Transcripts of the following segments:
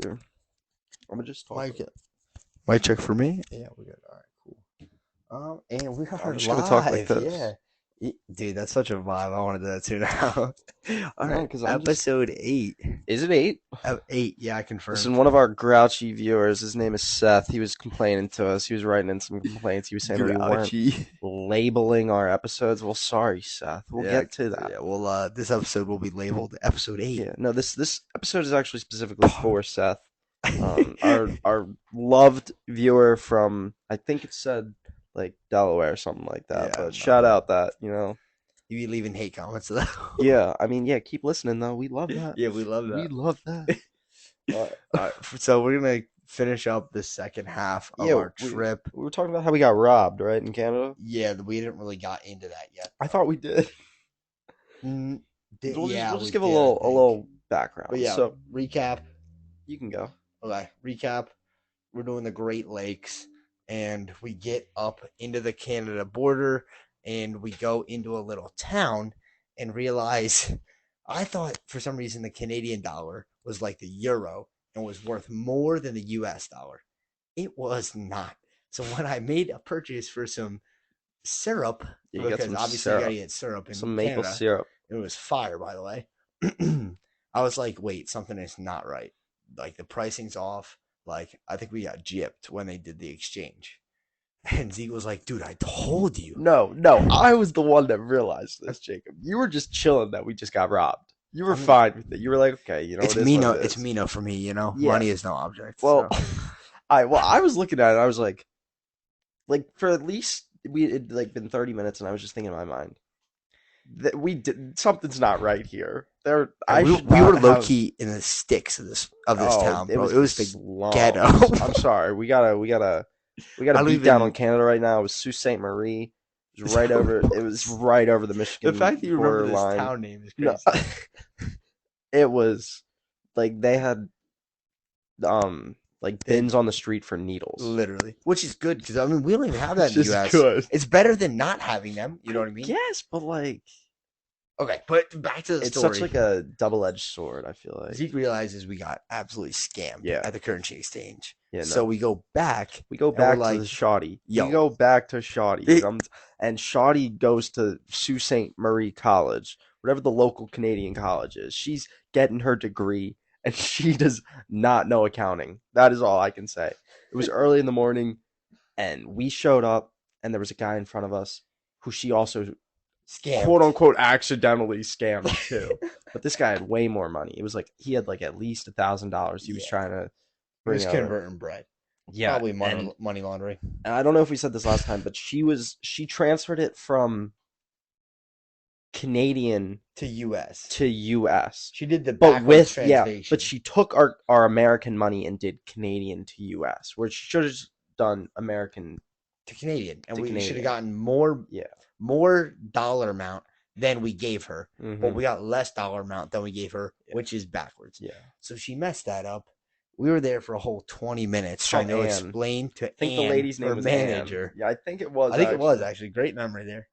clear. I'm gonna just talk. Mic check for me. Yeah, we're good. All right, cool. And we are I'm just gonna talk like live. this. Yeah. Dude, that's such a vibe. I want to do that too now. All No, right, 'cause I'm just- episode 8. Is it 8? 8, yeah, I confirmed. Listen, one of our grouchy viewers, his name is Seth. He was complaining to us. He was writing in some complaints. He was saying that we weren't Grouchy. labeling our episodes. Well, sorry, Seth. We'll get to that. Yeah, well, this episode will be labeled episode 8. Yeah, no, this episode is actually specifically for Seth. Our loved viewer from, I think it said like Delaware or something like that. Yeah, but no. shout out that, You be leaving hate comments though. Yeah, I mean, yeah, keep listening though. We love that. Yeah, we love that. We love that. All right, so we're gonna finish up the second half of our trip. We were talking about how we got robbed, right, in Canada? Yeah, we didn't really got into that yet. I thought we did. We'll just give a little background. But yeah, so recap. You can go. Okay, recap. We're doing the Great Lakes, and we get up into the Canada border, and we go into a little town, and realize, I thought for some reason the Canadian dollar was like the euro and was worth more than the US dollar. It was not. So when I made a purchase for some syrup, because obviously you gotta get syrup in some Canada, maple syrup. It was fire, by the way. I was like, wait, something is not right. Like the pricing's off. Like I think we got gypped when they did the exchange. And Zeke was like, dude, I told you. No, I was the one that realized this, Jacob. You were just chilling that we just got robbed. You were fine with it. You were like, okay, it's Mino for me, Yeah. Money is no object. Well, so. I was looking at it. I was like for at least it like been 30 minutes, and I was just thinking in my mind that we did something's not right here. We were low key in the sticks of this town, bro. It was the ghetto. I'm sorry. We gotta beat down on Canada right now. It was Sault Ste. Marie. It was right over. It was right over the Michigan. The fact that you remember this line. Town name is crazy. No, it was like they had like bins on the street for needles, literally, which is good because I mean we don't even have that in the US. Good. It's better than not having them. You know what I mean? Yes, but like, okay, but back to the story. It's such like a double-edged sword. I feel like Zeke realizes we got absolutely scammed at the currency exchange. Yeah, so we go back. We go back to the shoddy. We go back to shoddy, and shoddy goes to Sault Ste. Marie College, whatever the local Canadian college is. She's getting her degree. And she does not know accounting. That is all I can say. It was early in the morning, and we showed up, and there was a guy in front of us who she also scammed, quote unquote, accidentally scammed too. But this guy had way more money. It was like he had like at least $1,000. He was trying to bring converting bread. Yeah, probably money laundering. And I don't know if we said this last time, but she transferred it from Canadian to US. She did the but she took our American money and did Canadian to US, where she should have just done American to Canadian, and we should have gotten more dollar amount than we gave her, but we got less dollar amount than we gave her, which is backwards. Yeah. So she messed that up. We were there for a whole 20 minutes trying to explain to the lady's name was manager. Ann. Yeah, I think it was. It was actually great memory there.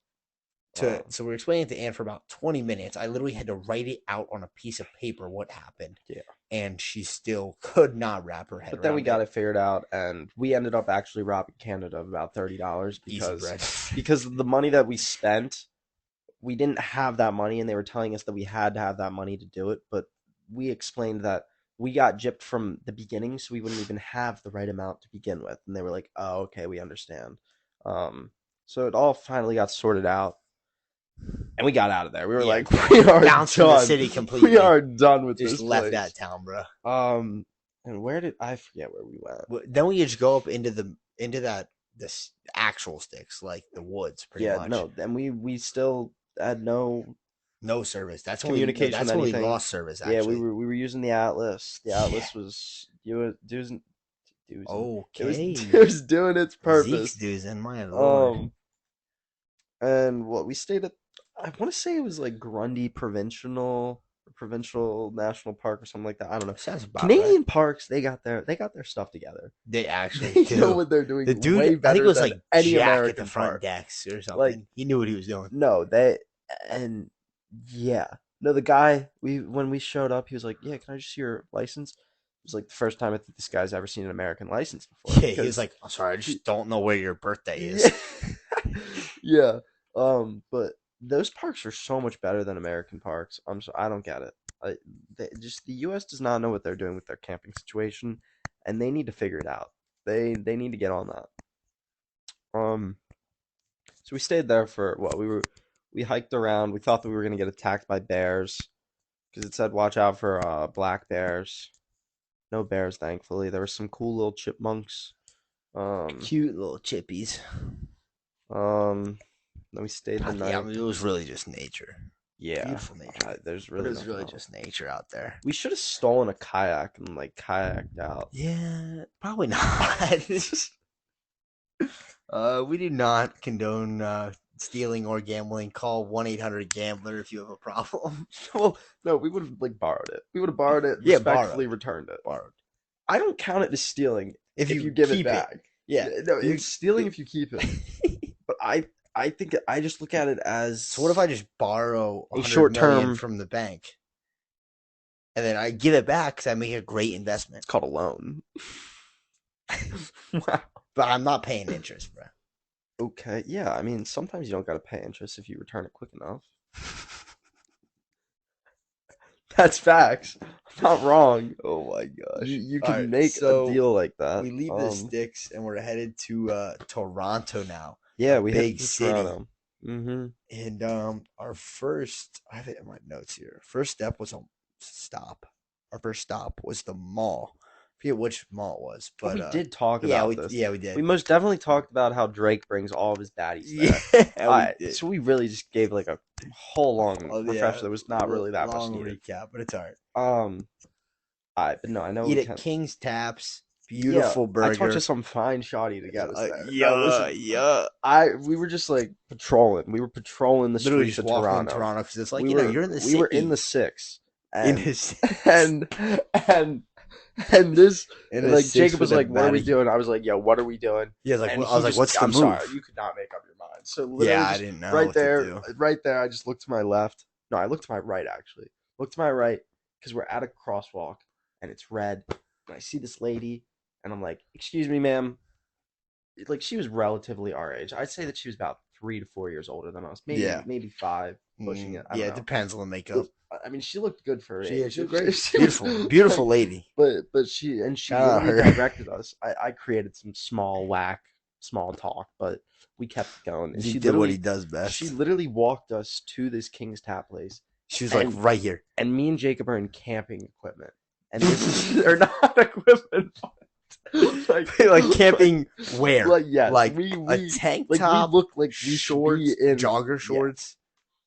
So we were explaining to Anne for about 20 minutes. I literally had to write it out on a piece of paper what happened. Yeah. And she still could not wrap her head around it. But then we got it figured out, and we ended up actually robbing Canada of about $30 because the money that we spent, we didn't have that money, and they were telling us that we had to have that money to do it. But we explained that we got gypped from the beginning, so we wouldn't even have the right amount to begin with. And they were like, oh, okay, we understand. So it all finally got sorted out. And we got out of there. We were like, we are bounced from the city completely. We are done with this. Just left that town, bro. And where did I forget where we went? Then we just go up into this actual sticks, like the woods, pretty much. Yeah, no. And we still had no service. That's communication. That's when we lost service. Actually, yeah, we were using the Atlas. The Atlas was doing. Okay, it was doing its purpose. Zeke's doozing, my lord. And what we stayed at, I want to say it was like Grundy Provincial National Park or something like that. I don't know. Sounds about Canadian right. parks, they got their stuff together. They actually know what they're doing. The dude, way better I think it was than like any Jack American at the front park. decks or something. Like, he knew what he was doing. No, the guy when we showed up, he was like, "Yeah, can I just see your license?" was like the first time I think this guy's ever seen an American license before. Yeah, he was Because like, "I'm sorry, I just don't know where your birthday yeah, is." yeah. But those parks are so much better than American parks. I don't get it. Just the U.S. does not know what they're doing with their camping situation, and they need to figure it out. They need to get on that. Um, so we stayed there for what we hiked around. We thought that we were gonna get attacked by bears because it said watch out for black bears. No bears, thankfully. There were some cool little chipmunks. Um, Cute little chippies. um, then we stayed the Yeah, I night. mean, it was really just nature. Yeah, Beautiful nature. there's But really it was nothing really else. just nature out there. We should have stolen a kayak and like kayaked out. Yeah, probably not. We do not condone stealing or gambling. Call 1-800-GAMBLER if you have a problem. Well, no, we would have like borrowed it. We would have borrowed it, and Yeah, respectfully borrowed. returned it. Borrowed. I don't count it as stealing If if you you give it keep it. back. Yeah. No, You, it's stealing if you keep it. But I think I just look at it as so what if I just borrow a 100 short million term. from the bank and then I give it back because I make a great investment, It's called a loan. Wow. but I'm not paying interest, bro. Okay, yeah. I mean, sometimes you don't gotta pay interest if you return it quick enough. That's facts. I'm not wrong. Oh my gosh! You All can right, make a so deal like that. we leave the sticks and we're headed to Toronto now, Yeah, a we headed big to city. Toronto. Mm-hmm. And our first, I have it in my notes here. First step was a stop. Our first stop was the mall. I forget which mall it was, Well, but we did talk yeah, about this. we We did. most definitely talked about how Drake brings all of his baddies there. Yeah, All we right, did. so we really just gave like a whole long Oh yeah, refresher that was not really that much long needed. recap, but it's alright. All right, but no, I know Eat we at can. King's Taps, Yeah, beautiful I talked to burger. some fine shoddy to get us there. No, Yeah, listen, yeah. we were just like patrolling. We were patrolling the Literally streets just of walking in Toronto. Toronto because it's like We were you're in the we were in the city, six, in and his and and and this in the like six Jacob with was a like, "What are we baddie. doing?" I was like, "Yo, what are we doing?" Yeah, like And I was he like, just, "What's the "I'm sorry, move?" you could not make up your mind." So Yeah, literally, I just didn't know what to do. right there, I just looked to my left. No, I looked to my right actually. Looked to my right because we're at a crosswalk and it's red. And I see this lady, and I'm like, "Excuse me, ma'am." Like she was relatively our age. I'd say that she was about 3 to 4 years older than us. Yeah. Maybe five, pushing it. I Yeah, don't it know. depends on the makeup. I mean, she looked good for her age. She was great. She Beautiful. was Beautiful like, lady. but she Shout out literally her. directed us. I created some small talk, but we kept going. And Zeke did what he does she best. literally walked us to this King's Tap place, She was like and right here. me and Jacob are in camping equipment, and this is they're not equipment. Like camping where? Like yes, Like we a tank like top, we look like we shorts, should be in jogger yeah. shorts.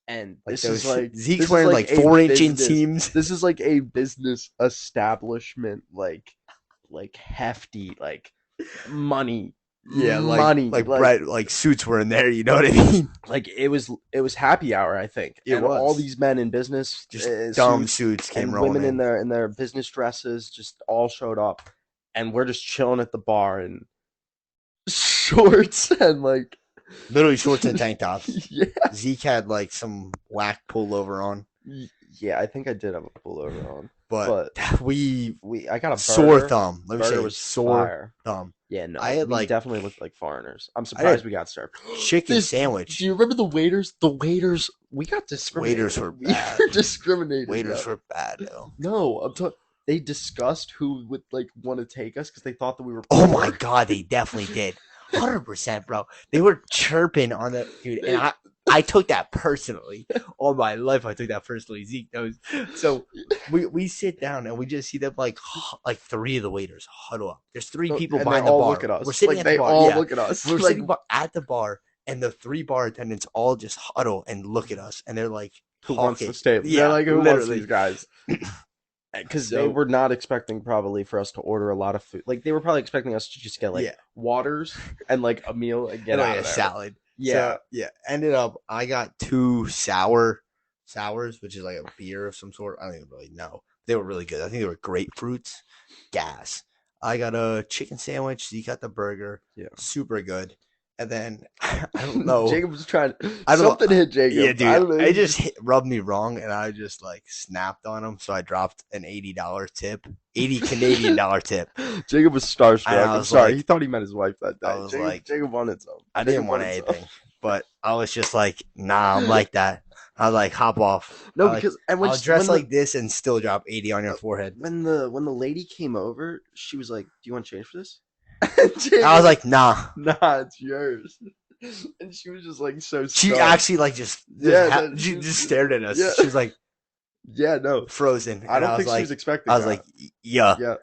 And Like this those is like Zeke's this is wearing like like a 4-inch business. inseams. This is like a business establishment, like hefty, like money, Yeah, money, like bright like suits were in there. You know what I mean? like it was happy hour, I think, It and all was these men in business just dumb suits suits came and rolling women in. in their business dresses just all showed up, and we're just chilling at the bar in shorts and like Literally shorts and tank tops. yeah. Zeke had like some whack pullover on, Yeah, I think I did have a pullover on, but but we I got a sore burger. thumb. Let me Burger say was sore fire. thumb. Yeah, no, I had we like definitely looked like foreigners. I'm I surprised had we got served. chicken sandwich. Do you remember the waiters? The waiters, we got discriminated. Waiters were We bad. were discriminated. Waiters yo. were bad though. No, they discussed who would like want to take us because they thought that we were. Oh poor. my god, they definitely did. 100%, bro. They were chirping on the dude, and I took that personally. All my life, I took that personally. Zeke knows. So we sit down and we just see them like 3 of the waiters huddle up. There's 3 people and behind they the all bar. look at us. We're sitting like, at the they bar. all Yeah, look at us. we're like, sitting at the bar, and the 3 bar attendants all just huddle and look at us, and they're like, who wants talking. to stay? Yeah, They're like, who wants literally. these guys? Because they So were not expecting probably for us to order a lot of food. Like they were probably expecting us to just get like yeah, waters and like a meal and get and out like of a there. salad. Yeah, So, yeah. Ended up, I got 2 sours, which is like a beer of some sort. I don't even really know. They were really good. I think they were grapefruits. Gas. I got a chicken sandwich. You got the burger. yeah. Super good. And then I don't know. Jacob was trying. I don't Something know. hit Jacob. Yeah, I dude. don't know. It just rubbed me wrong, and I just like snapped on him. So I dropped an $80 tip, 80 Canadian dollar tip, Jacob was and starstruck. I I'm was sorry. He like, thought he met his wife that I day. was Jacob, like, Jacob wanted some. I Jacob didn't want wanted some. anything, but I was just like, nah, I'm like that. I was like, hop off. No, because and I'll dress like this and still drop 80 on your forehead. when the lady came over, she was like, "Do you want to change for this?" I was like, nah. "Nah, it's yours." And she was just like so. She stunned. actually like just she just stared at us. Yeah. She was like, yeah, no, frozen. I don't think like, she was expecting. I was that. like, yeah, yeah.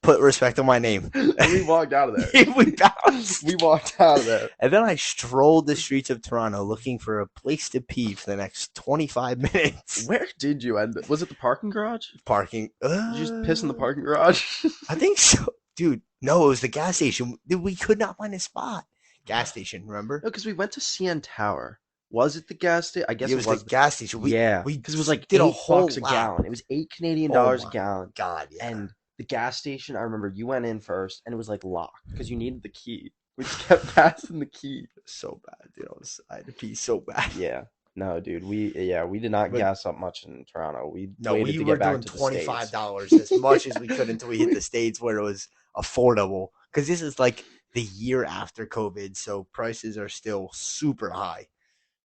put respect on my name. And we walked out of there. We bounced. We walked out of there. And then I strolled the streets of Toronto looking for a place to pee for the next 25 minutes. Where did you end up? Was it the parking garage? Parking. Did you just piss in the parking garage? I think so. Dude, no, it was the gas station. Dude, we could not find a spot. Gas station, remember? No, because we went to CN Tower. Was it the gas station? I guess it was the gas station. Yeah, we because it was like did a $8 whole a lap. gallon. It was $8 Canadian Oh a my gallon. God, yeah. And the gas station, I remember you went in first, and it was like locked because you needed the key. We just kept passing the key. So bad, dude. I had to pee so bad. Yeah. No, dude. We did not gas up much in Toronto. We waited to were get back doing to the $25 as much as we could until we hit the States where it was affordable. Because this is like the year after COVID, so prices are still super high,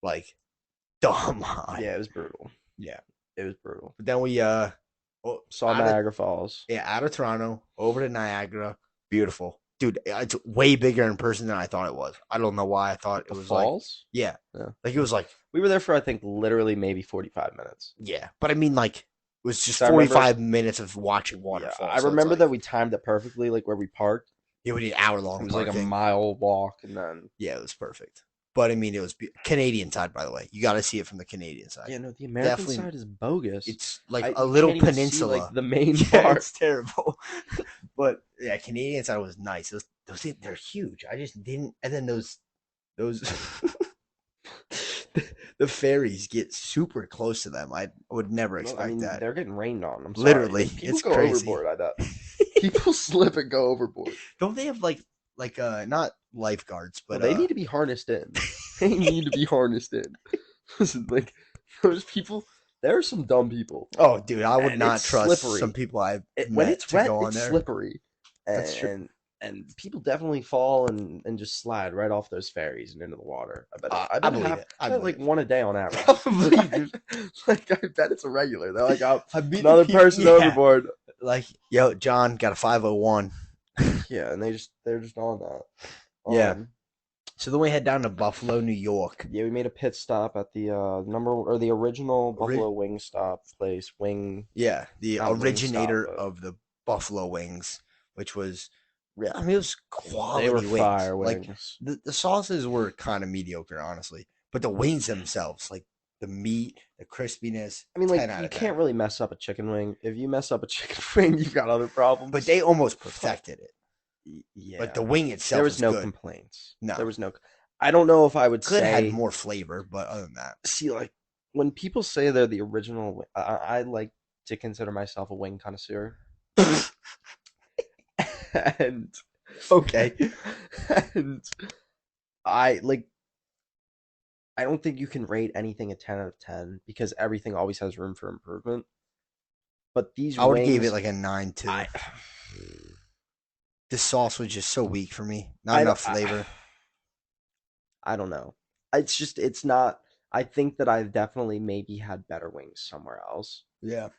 like dumb high. Yeah, it was brutal. Yeah, it was brutal. But then we saw Niagara Falls. Yeah, out of Toronto over to Niagara. Beautiful, dude. It's way bigger in person than I thought it was. I don't know why I thought it was falls. Like, yeah, like it was like we were there for I think literally maybe 45 minutes. Yeah, but I mean like it was just 45 minutes of watching waterfalls. I remember that we timed it perfectly, like where we parked. It would be an hour long. It was like a mile walk, and then it was perfect. But I mean, it was Canadian side, by the way. You got to see it from the Canadian side. Yeah, no, the American side is bogus. It's like a little peninsula. See, like, the main part. It's terrible. But yeah, Canadian side was nice. Those things, they're huge. I just didn't. And then those the ferries get super close to them. I would never expect that. They're getting rained on. I'm sorry. Literally, people it's go crazy. Overboard, I bet. People slip and go overboard. Don't they have like not lifeguards, but they need to be harnessed in. They need to be harnessed in. Listen, like those people, there are some dumb people. Oh, dude, I would not trust slippery. some people when it's wet, go on it's there. slippery. That's true. And people definitely fall and just slide right off those ferries and into the water. I believe it. I bet like one a day on average. Probably, dude. Like I bet it's a regular. They're like, oh, another person overboard. Like, yo, John got a 501. Yeah, and they're just on that. Yeah. So then we head down to Buffalo, New York. Yeah, we made a pit stop at the the original Buffalo Wing Stop place. Yeah, the originator of the Buffalo Wings, which was, I mean, it was quality. They were wings. fire wings. Like the sauces were kind of mediocre, honestly, but the wings themselves, like the meat, the crispiness. I mean, like you can't really mess up a chicken wing. If you mess up a chicken wing, you've got other problems. But they almost perfected it. Yeah, but the wing itself, there was no good. complaints. No, there was no. I don't know if I would could say have had more flavor, but other than that, see, like when people say they're the original, I like to consider myself a wing connoisseur. And okay, and I don't think you can rate anything a 10 out of 10 because everything always has room for improvement. But these I would wings, give it like a 9 too. The sauce was just so weak for me. Not enough flavor. I don't know. It's not. I think that I've definitely maybe had better wings somewhere else. Yeah.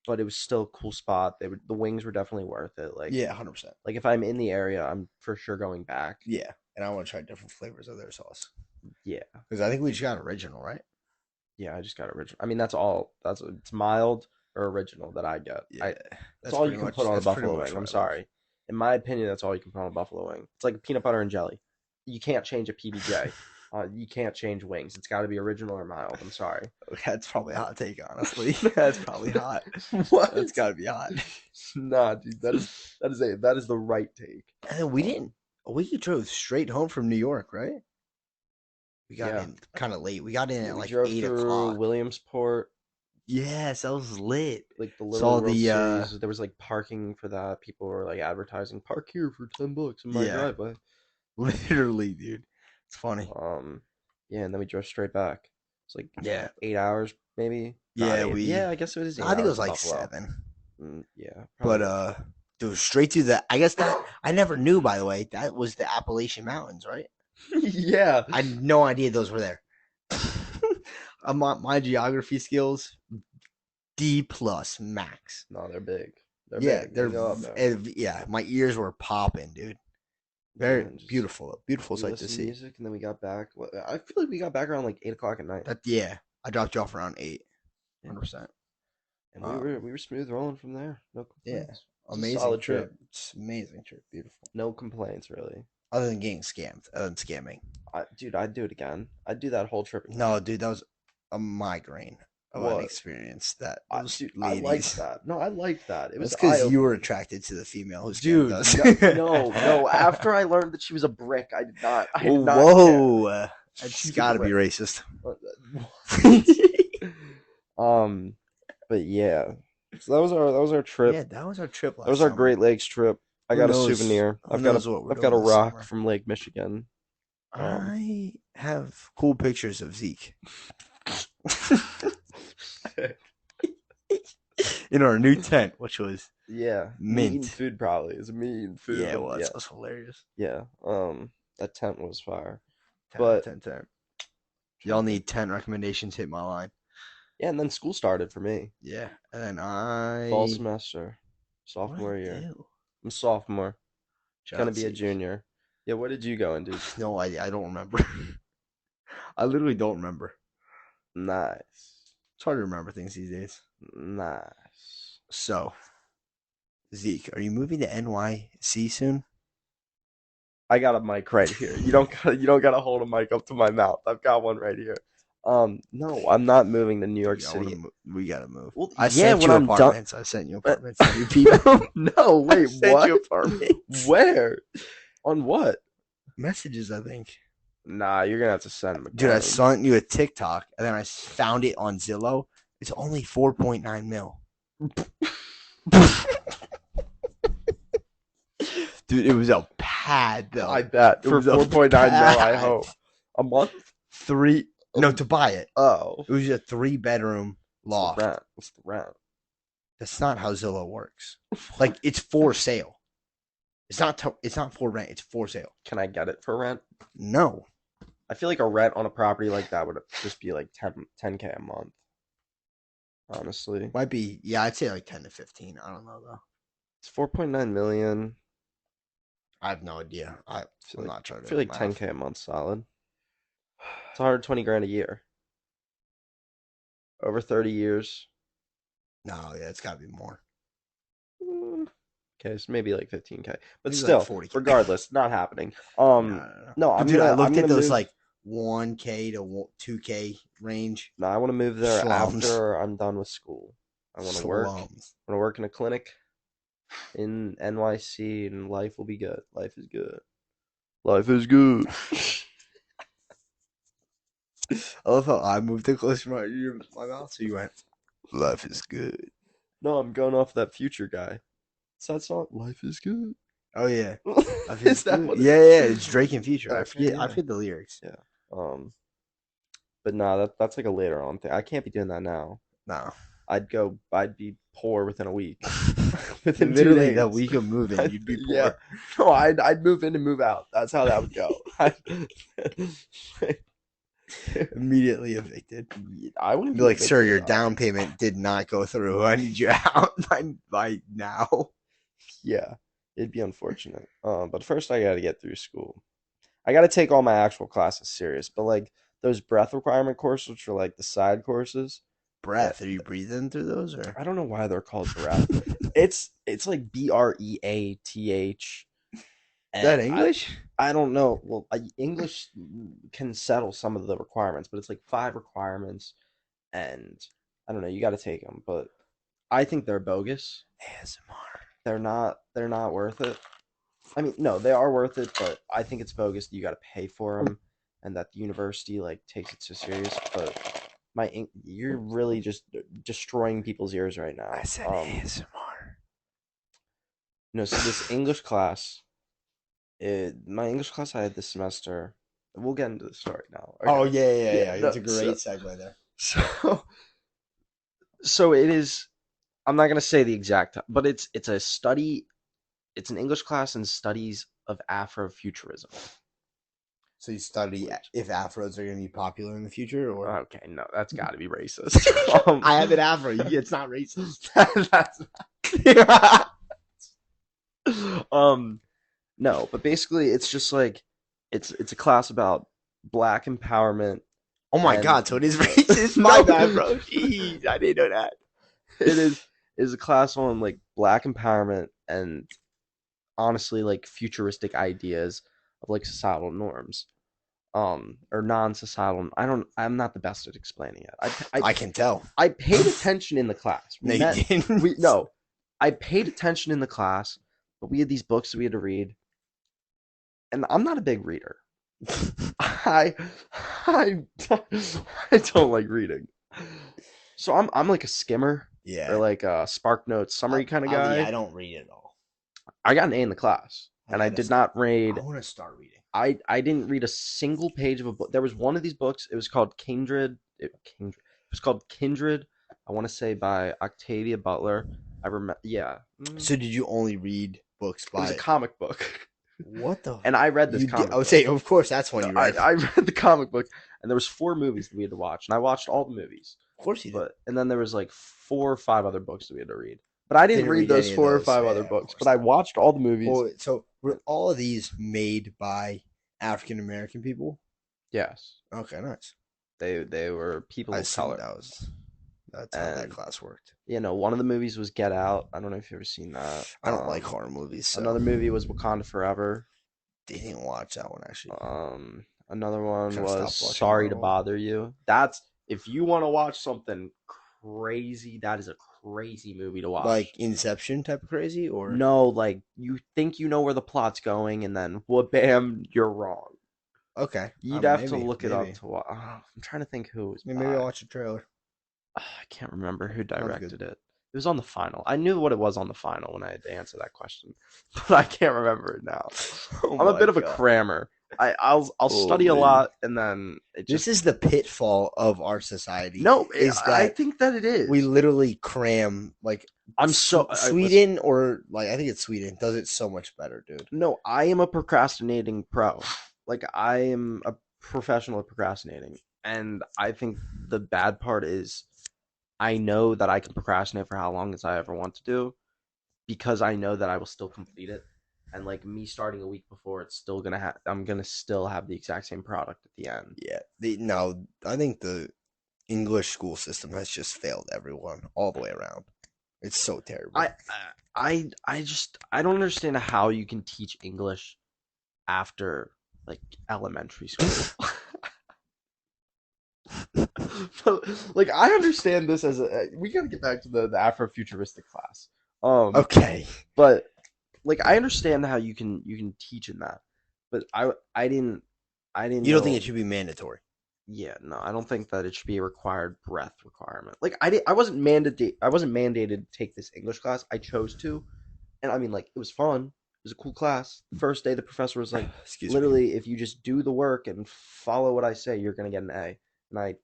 But it was still a cool spot. The wings were definitely worth it. Like 100%. Like if I'm in the area, I'm for sure going back. Yeah, and I want to try different flavors of their sauce. Yeah, because I think we just got original, right? Yeah, I just got original. I mean, that's all. It's mild or original that I get. Yeah, that's all you can put on a buffalo wing. I'm sorry. In my opinion, that's all you can put on a buffalo wing. It's like peanut butter and jelly. You can't change a PBJ. You can't change wings. It's got to be original or mild. I'm sorry. That's probably a hot take, honestly. That's probably hot. What? That's got to be hot. Nah, dude. That is the right take. And then we drove straight home from New York, right? We got in kind of late. We got in at like 8 o'clock. Williamsport. Yes, that was lit. Like the little World Series, there was like parking for that. People were like advertising, park here for $10 in my driveway. Literally, dude. It's funny. Yeah, and then we drove straight back. It's like Yeah. 8 hours, maybe. Not Yeah, 8. Yeah, we. I guess it was No, eight I think it hours was to like Buffalo. 7. Yeah, But probably. dude, straight to the. I guess that I never knew. By the way, that was the Appalachian Mountains, right? Yeah. I had no idea those were there. My geography skills D plus max. No, they're big. They're Yeah, big. They go up there. yeah. My ears were popping, dude. Yeah, Very and just beautiful, beautiful we sight to listened to see. music, and then we got back. I feel like we got back around like 8 o'clock at night. That yeah, I dropped you off around 8, Yeah, 100%. and we were smooth rolling from there. No Yeah, complaints. It's a amazing solid trip. trip. It's amazing trip, beautiful. No complaints really. Other than getting scammed, other than scamming. Dude, I'd do it again. I'd do that whole trip again. No, dude, that was a migraine of an What? experience. That those Dude, I liked ladies. that. No, I liked that. It was That's because eye you were opening. attracted to the female who scammed Dude, us. no. After I learned that she was a brick, I did not. I did not care. Whoa, that's She's a got to be brick. racist. Um, but yeah. So that was our trip. Yeah, that was our trip That was last our summer. Great Lakes trip. I Who got a knows? souvenir. Who knows what we're I've got doing a this rock summer? from Lake Michigan. I have cool pictures of Zeke in our new tent, which was Yeah, me eating mint. food probably. It's me eating food. Yeah, it And was. yeah, It was hilarious. yeah. That tent was fire. 10 out of But 10, 10. Y'all need 10 recommendations, hit my line. yeah, and then school started for me. Yeah, and then Fall I. semester, What did sophomore I year. do? I'm sophomore. Shout Gonna out be a Zeke. junior. Yeah, what did you go and do? No idea. I don't remember. I literally don't remember. Nice. It's hard to remember things these days. Nice. So, Zeke, are you moving to NYC soon? I got a mic right here. You don't gotta hold a mic up to my mouth. I've got one right here. No, I'm not moving to New York City. We gotta move. Well, I yeah, sent when you I'm done. apartments. I sent you apartments. New people. No, wait, Sent you what? apartments. Where? On what? Messages, I think. Nah, you're gonna have to send them Dude, I again. sent you a TikTok and then I found it on Zillow. It's only 4.9 mil. Dude, it was a pad though. I bet for 4.9 mil. I hope a month. To buy it. Oh, It was a 3-bedroom loft. What's the rent? That's not how Zillow works. Like it's for sale. It's not for rent. It's for sale. Can I get it for rent? No. I feel like a rent on a property like that would just be like 10K a month. Honestly, Might be, yeah, I'd say like 10 to 15. I don't know though. it's 4.9 million. I have no idea. I'm not trying to I feel like 10K a month solid. It's 120 grand a year. Over 30 years. No, yeah, it's gotta be more. Okay, so maybe like 15K. But Maybe still, like 40K. regardless, not happening. No, Dude, I looked at those move, like 1K to 2K range. No, I want to move there Slums. after I'm done with school. I want to work. I want to work in a clinic in NYC, and life will be good. Life is good. Life is good. I love how I moved it closer to my mouth, so you went, life is good. No, I'm going off that Future guy. It's that song. Life is good. Oh, yeah. Is that what? Yeah, it's Drake and Future. I forget. Yeah. I forget the lyrics. Yeah. But nah, that's like a later on thing. I can't be doing that now. No. I'd be poor within a week. Within Literally 2 days. that week of moving, you'd be poor. Yeah. No, I'd move in and move out. That's how that would go. Immediately evicted. I wouldn't be like, sir, your down payment did not go through. I need you out by now. Yeah, it'd be unfortunate. But first I gotta get through school. I gotta take all my actual classes serious. But like those breath requirement courses, which are like the side courses. Breath? Are you breathing through those, or I don't know why they're called breath. It's like BREATH. Is that English? I don't know. Well, English can settle some of the requirements, but it's like 5 requirements, and I don't know. You got to take them, but I think they're bogus. ASMR. They're not worth it. I mean, no, they are worth it, but I think it's bogus that you got to pay for them, and that the university like takes it so serious. But you're really just destroying people's ears right now. I said ASMR. So this English class. My English class I had this semester, we'll get into the story now. Oh Okay. yeah, yeah, Yeah. yeah. No, It's a great segue there. so so it is. I'm not gonna say the exact, but it's a study. It's an English class in studies of Afrofuturism. So you study Which if afros are going to be popular in the future, or okay, no, that's got to be racist. I have an afro. It's not racist. That's no, but basically it's just like it's a class about black empowerment Oh my and god! So it is racist. My no, bad, bro. Jeez, I didn't know that. it is a class on like black empowerment and honestly like futuristic ideas of like societal norms or non-societal. I'm not the best at explaining it. I can tell. I paid attention in the class. No, you didn't. We no, I paid attention in the class, but we had these books that we had to read, and I'm not a big reader. I I I don't like reading. So I'm like a skimmer or Yeah. like a Spark Notes summary kind of Yeah, guy. I don't read at all. I got an A in the class, I and I gotta did start. not I read. want to start reading. I didn't read a single page of a book. There was one of these books. It was called Kindred. Kindred. It was called Kindred. I want to say by Octavia Butler. I remember. Yeah, So did you only read books it was a by? comic book, What the? and I read this You did? I comic would book. say, of course, that's one No, you I read. I read the comic book, and there was 4 movies that we had to watch, and I watched all the movies. Of course you did. But and then there was like 4 or 5 other books that we had to read. But I didn't Didn't read read those any of four or those. five other Yeah, of books. course But I not. watched all the movies. Well, so were all of these made by African American people? Yes, Okay, nice. they were people I of assumed color, that's how that and class worked. one of the movies was Get Out. I don't know if you've ever seen that. I don't like horror movies, so Another movie was Wakanda Forever. didn't watch that one actually. Another one Kind of was stopped watching Sorry to Marvel. Bother You. That's if you want to watch something crazy, that is a crazy movie to watch. Like Inception type of crazy, or No, like you think you know where the plot's going, and then whoop, bam, you're wrong. okay, You'd have to maybe, look it up maybe, to watch. I'm trying to think who it was maybe I'll by. watch a trailer. I can't remember who Sounds good. directed it. It was on the final. I knew what it was on the final when I had to answer that question, but I can't remember it now. Oh I'm a my bit of a god. crammer. I'll study a Holy. lot and then it This just is the pitfall of our society. no. Is I that think that it we is. literally cram like I'm so listen. Sweden or like I think it's Sweden does it so much better, dude. No, I am a procrastinating pro. Like I am a professional at procrastinating, and I think the bad part is I know that I can procrastinate for how long as I ever want to do because I know that I will still complete it. And like me starting a week before, it's still gonna have. I'm gonna still have the exact same product at the end. Yeah, no, I think the English school system has just failed everyone all the way around. It's so terrible. I don't understand how you can teach English after like elementary school. But, like I understand this as we gotta get back to the Afrofuturistic class. Okay, But like I understand how you can teach in that, but I didn't you don't think it know. should be mandatory? Yeah, no, I don't think that it should be a required breadth requirement. Like I wasn't mandated to take this English class. I chose to, and I mean like it was fun. It was a cool class. The first day the professor was like, Excuse me. literally, if you just do the work and follow what I say, you're gonna get an A. And I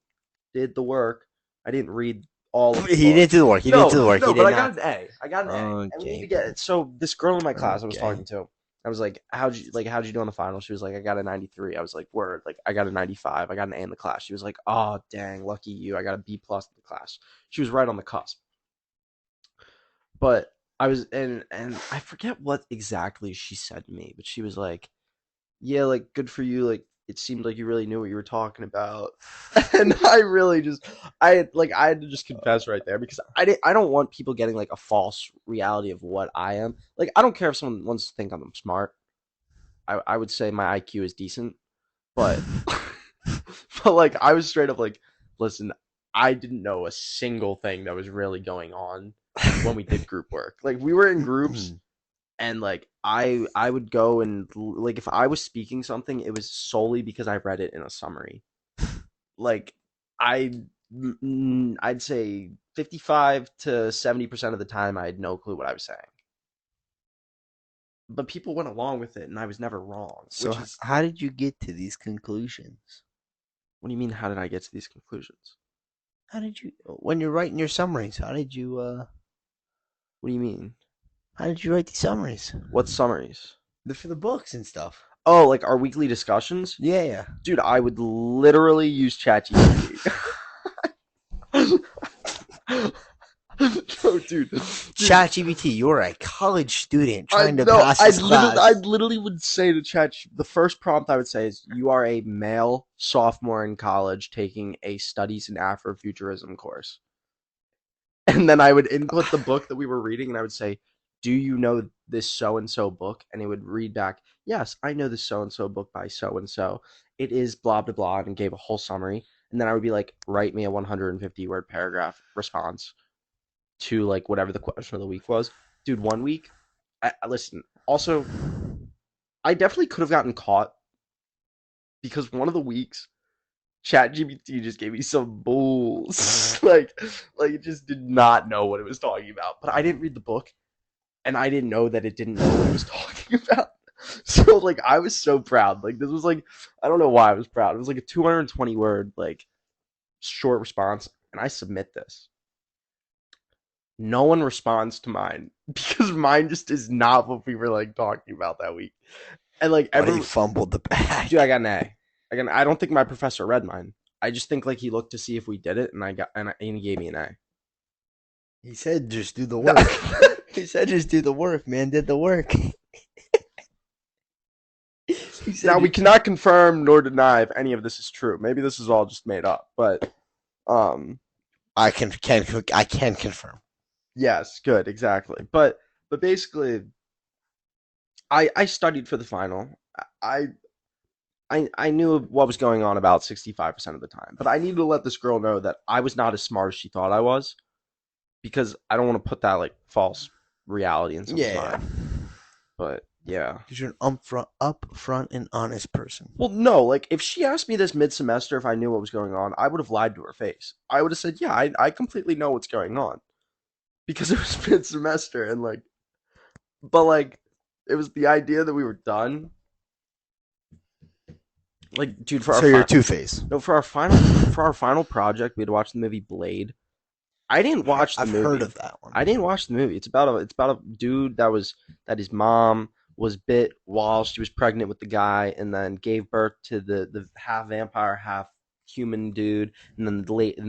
did the work. I didn't read all of the He book. didn't do the work. He didn't No, do the work. He no, but did I got not. an A. I got an A. And we need to Okay. get it. So this girl in my class I was Okay. talking to, I was like, how'd you do on the final? She was like, I got a 93. I was like, word, like I got a 95. I got an A in the class. She was like, oh dang, lucky you. I got a B plus in the class. She was right on the cusp. But I was and I forget what exactly she said to me, but she was like, yeah, like good for you. Like it seemed like you really knew what you were talking about. And I really just I had to just confess right there because I don't want people getting like a false reality of what I am. Like I don't care if someone wants to think I'm smart. I would say my IQ is decent, but but like I was straight up like, listen, I didn't know a single thing that was really going on when we did group work. Like we were in groups and like I would go and like if I was speaking something, it was solely because I read it in a summary. Like I I'd say 55 to 70% of the time I had no clue what I was saying. but people went along with it, and I was never wrong. So Which is, how did you get to these conclusions? what do you mean? How did I get to these conclusions? How did you when you're writing your summaries? What do you mean? How did you write these summaries? What summaries? For the books and stuff. Oh, like our weekly discussions? Yeah, yeah. Dude, I would literally use Chat GPT. No, dude. Chat GPT, you're a college student I trying to no, pass this I class. literally would say to Chat. The first prompt I would say is, "You are a male sophomore in college taking a studies in Afrofuturism course," and then I would input the book that we were reading, and I would say, "Do you know this so and so book?" And it would read back, "Yes, I know this so and so book by so and so. It is blah blah blah," and gave a whole summary. And then I would be like, "Write me a 150 word paragraph response to like whatever the question of the week was." Dude, 1 week. Listen. Also, I definitely could have gotten caught because one of the weeks, Chat GPT just gave me some bulls. like it just did not know what it was talking about. But I didn't read the book, and I didn't know that it didn't know what it was talking about. So like I was so proud. Like this was like, I don't know why I was proud. It was like a 220 word like short response, and I submit this. No one responds to mine because mine just is not what we were like talking about that week. And like But he every fumbled the dude, I bag. got an A. I don't think my professor read mine. I just think like he looked to see if we did it, and he gave me an A. He said just do the work. He said just do the work, man. Did the work. He Now said we cannot confirm nor deny if any of this is true. Maybe this is all just made up, but um, I can confirm. yes, good, exactly. But basically, I studied for the final. I I knew what was going on about 65% of the time, but I needed to let this girl know that I was not as smart as she thought I was because I don't want to put that like false reality in someone's Yeah, mind. But yeah. because you're an upfront and honest person. Well, no, like if she asked me this mid semester if I knew what was going on, I would have lied to her face. I would have said, "Yeah, I completely know what's going on." Because it was mid semester and like but like it was the idea that we were done. Like, dude, So you're Two Face. no, for our final project, we had to watch the movie Blade. I didn't watch the I've heard movie. of that I one. didn't watch the movie. It's about a dude that his mom was bit while she was pregnant with the guy, and then gave birth to the half vampire, half human dude, and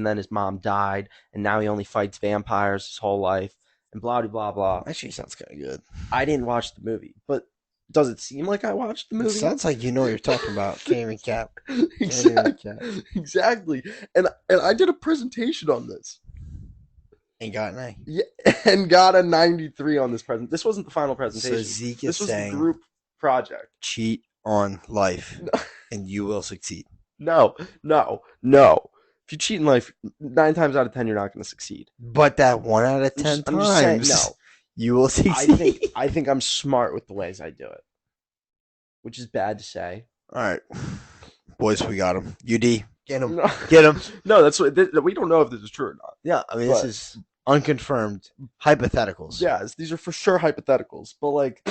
then his mom died, and now he only fights vampires his whole life, and blah blah blah blah. Actually, sounds kind of good. I didn't watch the movie, but does it seem like I watched the It movie? sounds like you know what you're talking about. Can't even cap. Can't even Exactly, cap. exactly. And I did a presentation on this. Ain't got an A. Yeah, and got a 93 on this present. This wasn't the final So presentation. Zeke is This was the saying, group project. cheat on life, and you will succeed. No, no, no. If you cheat in life, 9 times out of 10, you're not going to succeed. But that 1 out of ten I'm just saying. times, No, you will succeed. I think I'm smart with the ways I do it, which is bad to say. All right, boys, we got him. UD, get him, No, get him. no, that's what we don't know if this is true or not. Yeah, I mean, this But is unconfirmed hypotheticals. yes, these are for sure hypotheticals. But like,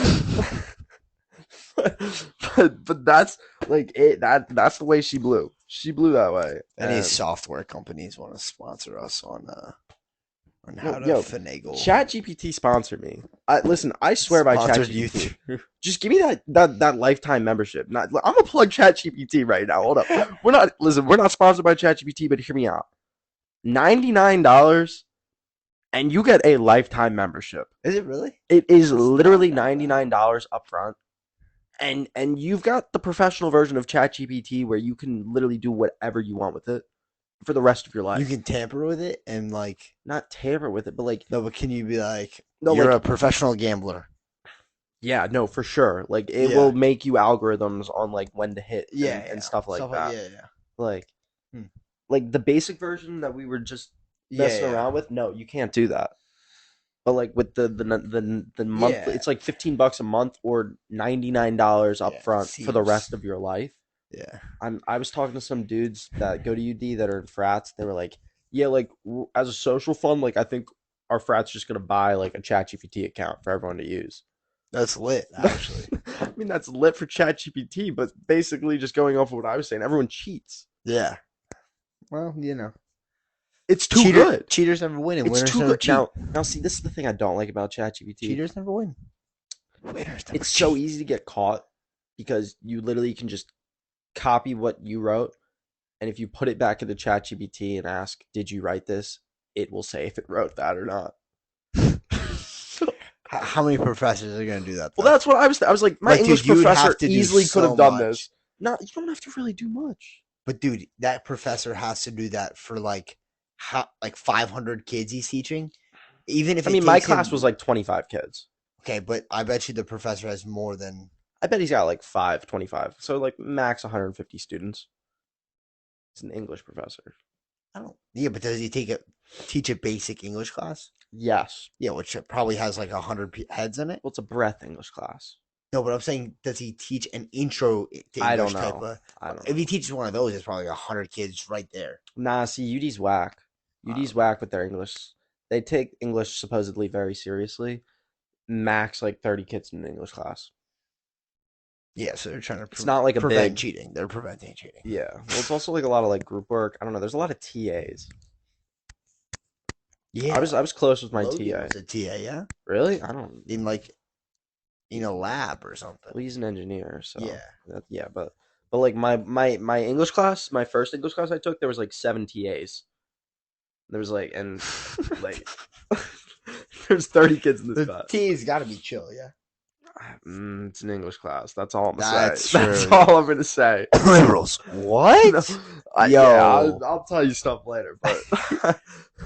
but that's like it. That's the way she blew. She blew that way. Any And software companies want to sponsor us on how no, to yo, finagle? Chat GPT sponsored me. Listen, I swear by Chat Sponsored you GPT. through. Just give me that lifetime membership. Not, I'm gonna plug Chat GPT right now. Hold up. We're not sponsored by Chat GPT, but hear me out. $99 and you get a lifetime membership. Is it really? It is It's literally not that bad. $99 up front. And you've got the professional version of Chat GPT where you can literally do whatever you want with it for the rest of your life. You can tamper with it and like Not tamper with it, but like no, but can you be like no, you're like a professional gambler? yeah, no, for sure. Like it Yeah. will make you algorithms on like when to hit Yeah, and stuff like that. yeah, yeah. Like Hmm. like the basic version that we were just Yeah, messing yeah. around with, no, you can't do that. But like with the monthly, Yeah. it's like $15 a month or $99 up Yeah. front for the Seems. rest of your life. Yeah. I was talking to some dudes that go to UD that are in frats. They were like, yeah, like as a social fund, like I think our frat's just gonna buy like a ChatGPT account for everyone to use. That's lit, actually. I mean, that's lit for Chat GPT, but basically just going off of what I was saying, everyone cheats. Yeah. Well, It's too good. cheaters never win, and It's winners too never good. cheat. Now, see, this is the thing I don't like about Chat GPT. Cheaters never win. Winners never It's cheat. so easy to get caught because you literally can just copy what you wrote, and if you put it back into Chat GPT and ask, "Did you write this?" it will say if it wrote that or not. How many professors are going to do that? Well, that's what I was. I was like, my English professor easily could have done this. No, you don't have to really do much. But dude, that professor has to do that for like 500 kids he's teaching. Even if my class was like 25 kids. Okay, but I bet you the professor has more than. I bet he's got like 25. So like max 150 students. He's an English professor. I don't. Yeah, but does he teach a basic English class? Yes. Yeah, which probably has like 100 heads in it. Well, it's a breadth English class. No, but I'm saying, does he teach an intro to English? I don't know. If he teaches one of those, it's probably 100 kids right there. Nah, see, UD's whack. UD's whack with their English. They take English supposedly very seriously. Max like 30 kids in an English class. Yeah, so they're trying to it's not like a prevent big cheating. They're preventing cheating. Yeah. Well, it's also like a lot of like group work. I don't know. There's a lot of TAs. Yeah, I was close with my Logan TA. was a TA, yeah. Really? I don't. In like, in a lab or something. Well, he's an engineer, so yeah. But like my English class, my first English class I took, there was like 7 TAs. There was like like there's 30 kids in this class. TA's got to be chill, yeah. It's an English class. That's all I'm gonna That's say. true. That's all I'm gonna say. Liberals. What? No, Yo. Yeah, I'll tell you stuff later. But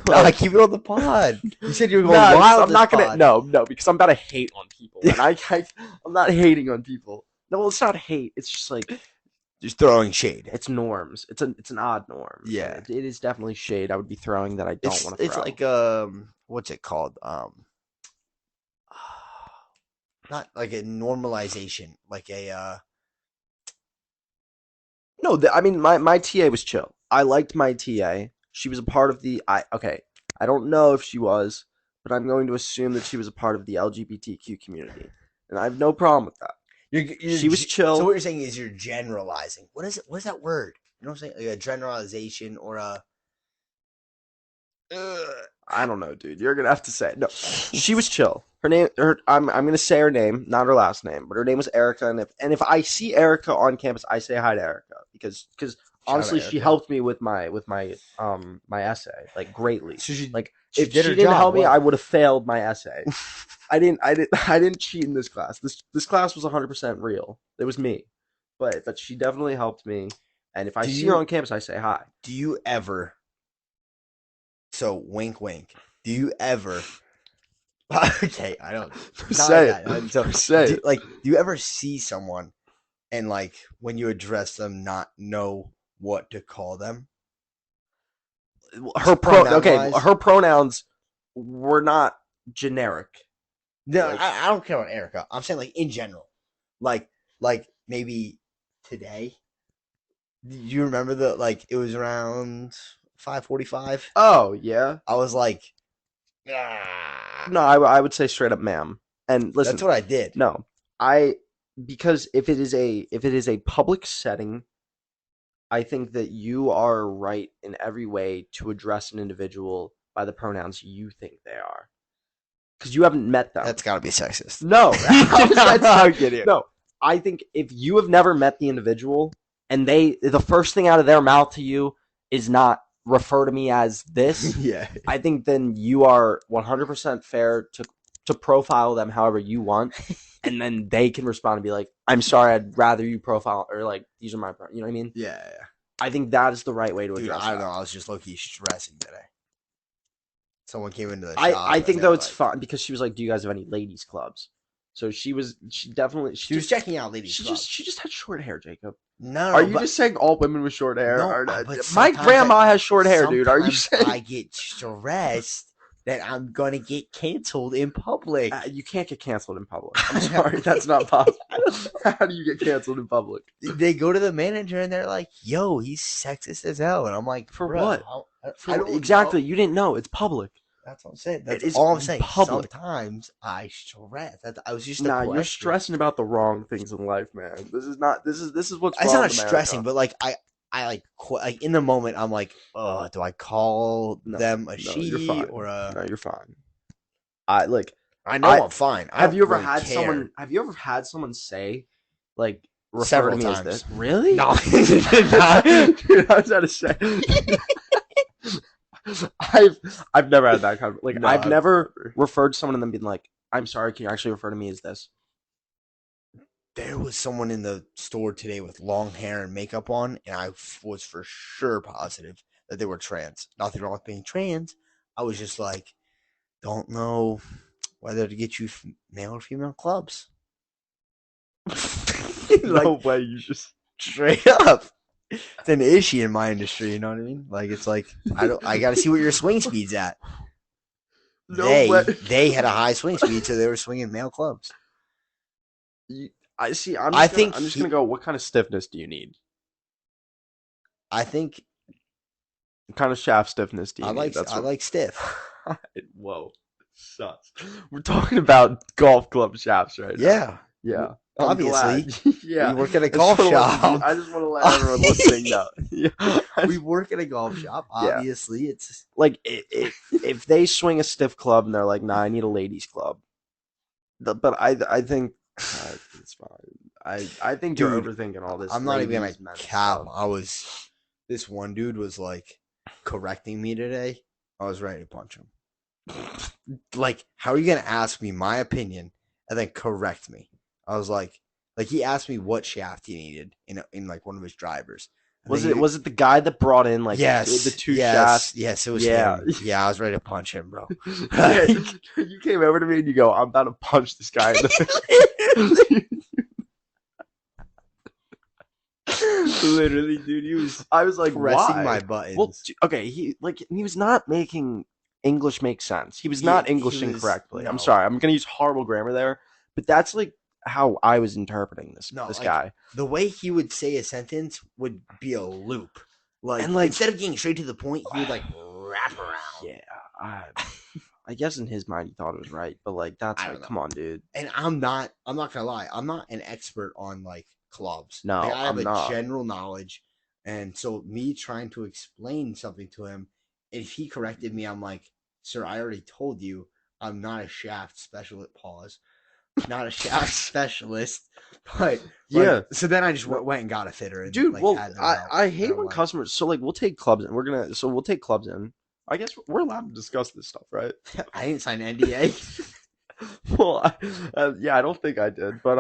nah, keep it on the pod. You said you were going no, wild. I'm not gonna. No, because I'm about to hate on people, and I'm not hating on people. No, well, it's not hate. It's just like just throwing shade. It's norms. It's an odd norm. Yeah, it is definitely shade. I would be throwing that I don't want to throw. It's like what's it called? Not like a normalization, like a. No, I mean my TA was chill. I liked my TA. She was a part of the. I don't know if she was, but I'm going to assume that she was a part of the LGBTQ community, and I have no problem with that. She was chill. So what you're saying is you're generalizing. What is it? What is that word? You know what I'm saying? Like a generalization or a. I don't know, dude. You're gonna have to say it. No. She was chill. Her name. I'm gonna say her name, not her last name, but her name was Erica. And if I see Erica on campus, I say hi to Erica because honestly, she helped me with my my essay like greatly. So if she didn't help me, I would have failed my essay. I didn't cheat in this class. This class was 100% real. It was me, but she definitely helped me. And if I see her on campus, I say hi. Do you ever? So wink, wink. Do you ever? Okay, I don't say it. So, say it. Do you ever see someone and like when you address them, not know what to call them? Her her pronouns were not generic. No, I don't care about Erica. I'm saying like in general, like maybe today. Do you remember it was around 5:45? Oh yeah. I was like, no, I would say straight up, ma'am. And listen, that's what I did. No, because if it is a public setting, I think that you are right in every way to address an individual by the pronouns you think they are, because you haven't met them. That's gotta be sexist. No, I'm kidding. No, I think if you have never met the individual and the first thing out of their mouth to you is not refer to me as this, yeah, I think then you are 100% fair to profile them however you want, and then they can respond and be like, "I'm sorry, I'd rather you profile," or like, "These are my," you know what I mean? Yeah. I think that is the right way to address. I don't know. I was just low-key stressing today. Someone came into the shop. I think though it's fun because she was like, "Do you guys have any ladies clubs?" So she was checking out ladies clubs. She just had short hair, Jacob. No, are you just saying all women with short hair? No, my grandma has short hair, dude. Are you saying I get stressed that I'm gonna get canceled in public? You can't get canceled in public. I'm sorry, that's not possible. How do you get canceled in public? They go to the manager and they're like, "Yo, he's sexist as hell," and I'm like, "For what? Exactly? You didn't know. It's public." That's all I'm saying. It That's is all I'm saying. public. Sometimes I stress. I was just a Nah, you're question. stressing about the wrong things in life, man. This is not. This is what's It's wrong not with stressing, America. but like I like in the moment I'm like, oh, do I call No, them a no, you're she fine. or a? No, you're fine. I like. I know I I'm fine. I have don't you ever really had care. someone? Have you ever had someone say, like, refer to Several me as this? times. Really? No, Dude, I was about to say. I've never had that kind of like. no, I've I've never never. referred to someone and then been like, "I'm sorry, can you actually refer to me as this?" There was someone in the store today with long hair and makeup on, and I was for sure positive that they were trans. Nothing wrong with being trans. I was just like, don't know whether to get you male or female clubs. No Like way. You just straight up. It's an issue in my industry, you know what I mean? Like it's like I gotta see what your swing speed's at. no way. They had a high swing speed, so they were swinging male clubs. You, I see. I'm I just gonna. think I'm just gonna go. What kind of stiffness do you need? I think What kind of shaft stiffness do you need? That's I what. like stiff. Whoa, sucks. We're talking about golf club shafts right now. Yeah, Yeah, I'm obviously. glad. Yeah, We work at a I just golf want to let shop. I just want to let everyone listening know. Yeah, We work at a golf shop. yeah. Obviously, it's Like if they swing a stiff club and they're like, "Nah, I need a ladies club," but I think it's fine. I think you're dude. overthinking all this I'm not even gonna ladies men cap. stuff. This one dude was like correcting me today. I was ready to punch him. Like, how are you gonna ask me my opinion and then correct me? I was like he asked me what shaft he needed in like one of his drivers. And then Was it the guy that brought in like the yes, two shafts? yes, it was Yeah. him. Yeah, I was ready to punch him, bro. Yeah, Like, you came over to me and you go, "I'm about to punch this guy in the literally, dude, he was I was like, pressing "Why?" my Well, buttons. okay, he was not making English make sense. He was not He Englishing was correctly. I'm no, sorry. I'm gonna use horrible grammar there, but that's like how I was interpreting no, this like guy. the way he would say a sentence would be a loop. Like And like, instead of getting straight to the point, he would like wrap around. yeah, I, I guess in his mind he thought it was right, but like that's I like, don't know. come on, dude. And I'm not gonna lie, I'm not an expert on like clubs. Like No, I have I'm a not. general knowledge, and so me trying to explain something to him, if he corrected me, I'm like, sir, I already told you I'm not a shaft specialist. Pause. Not a shaft specialist, but like Yeah, so then I just no, went and got a fitter and dude. like Well, had them help, I and hate I'm when like, customers. So like, we'll take clubs in. We'll take clubs in. I guess we're allowed to discuss this stuff, right? I didn't sign an NDA. Well, yeah, I don't think I did, but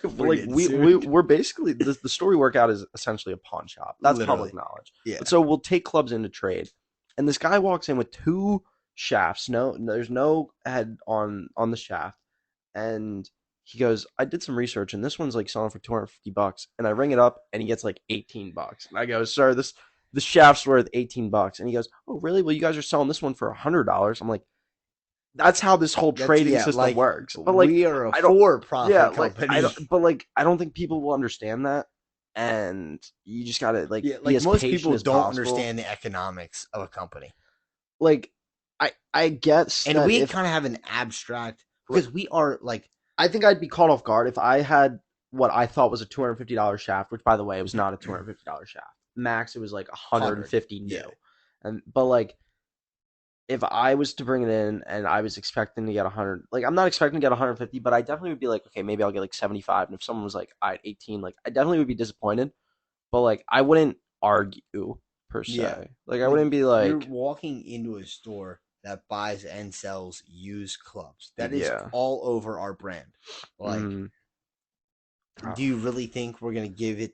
We're like getting sued. we're basically the store we work out is essentially a pawn shop. That's public Literally, knowledge. yeah. But so we'll take clubs into trade, and this guy walks in with two shafts. No, there's no head on the shaft, and he goes, "I did some research, and this one's like selling for $250." And I ring it up, and he gets like $18. And I go, "Sir, this shaft's worth $18." And he goes, "Oh, really? Well, you guys are selling this one for $100." I'm like, that's how this whole That's trading yeah. system Like works. But like, we are a I don't. Yeah, for-profit like I company. don't. But like, I don't think people will understand that, and you just gotta like Yeah, be like as most patient people as don't possible. understand the economics of a company, Like, I guess and that we if kind of have an abstract because we are like I think I'd be caught off guard if I had what I thought was a $250 shaft, which by the way, it was not a $250 shaft. Max, it was like 100. 150 new. Yeah, And but like if I was to bring it in and I was expecting to get 100, like I'm not expecting to get 150, but I definitely would be like, okay, maybe I'll get like 75. And if someone was like, all right, 18, like I definitely would be disappointed. But like I wouldn't argue per yeah. se. Like I Like wouldn't be you're like, walking into a store that buys and sells used clubs. That is yeah. all over our brand. Like, Mm, do you really think we're gonna give it?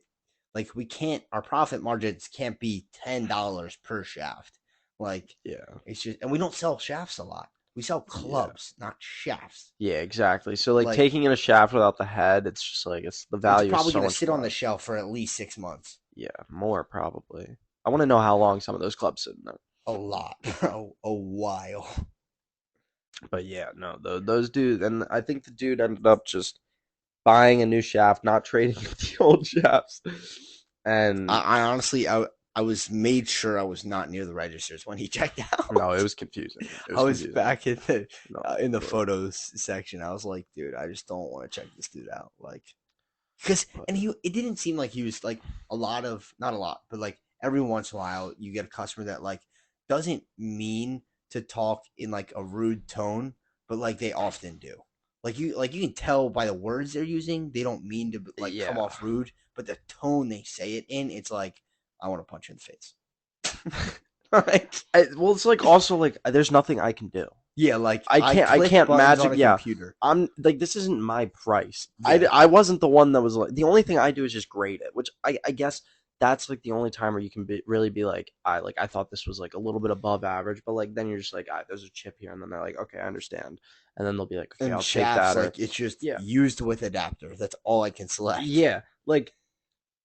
Like, we can't. Our profit margins can't be $10 per shaft. Like, yeah. it's just, and we don't sell shafts a lot. We sell Yeah. clubs, not shafts. Yeah, exactly. So like Like, taking in a shaft without the head, it's just like it's the it's value is probably so gonna much sit on the more. shelf for at least 6 months. Yeah, more probably. I want to know how long some of those clubs sit in there. A lot, bro. A while. But yeah, no, those dudes, and I think the dude ended up just buying a new shaft, not trading with the old shafts. And I honestly, I was made sure I was not near the registers when he checked No, it out. was confusing. It I was was confusing. back No, in the for sure. photos section. I was like, dude, I just don't want to check this dude out. Like, because But and he it didn't seem like he was like a lot of not a lot, but like every once in a while you get a customer that like doesn't mean to talk in like a rude tone, but like they often do. Like you can tell by the words they're using, they don't mean to like come yeah. off rude, but the tone they say it in, it's like I want to punch you in the face. Right? Well, it's like also like there's nothing I can do. Yeah, like I I can't. I click can't buttons on magic. a Yeah, computer. I'm like this isn't my price. Yeah. I wasn't the one that was like the only thing I do is just grade it, which I guess that's like the only time where you can really be like I thought this was like a little bit above average, but like then you're just like there's a chip here, and then they're like okay I understand, and then they'll be like okay And I'll take chaps, that or like it's just yeah used with adapter. That's all I can select. yeah like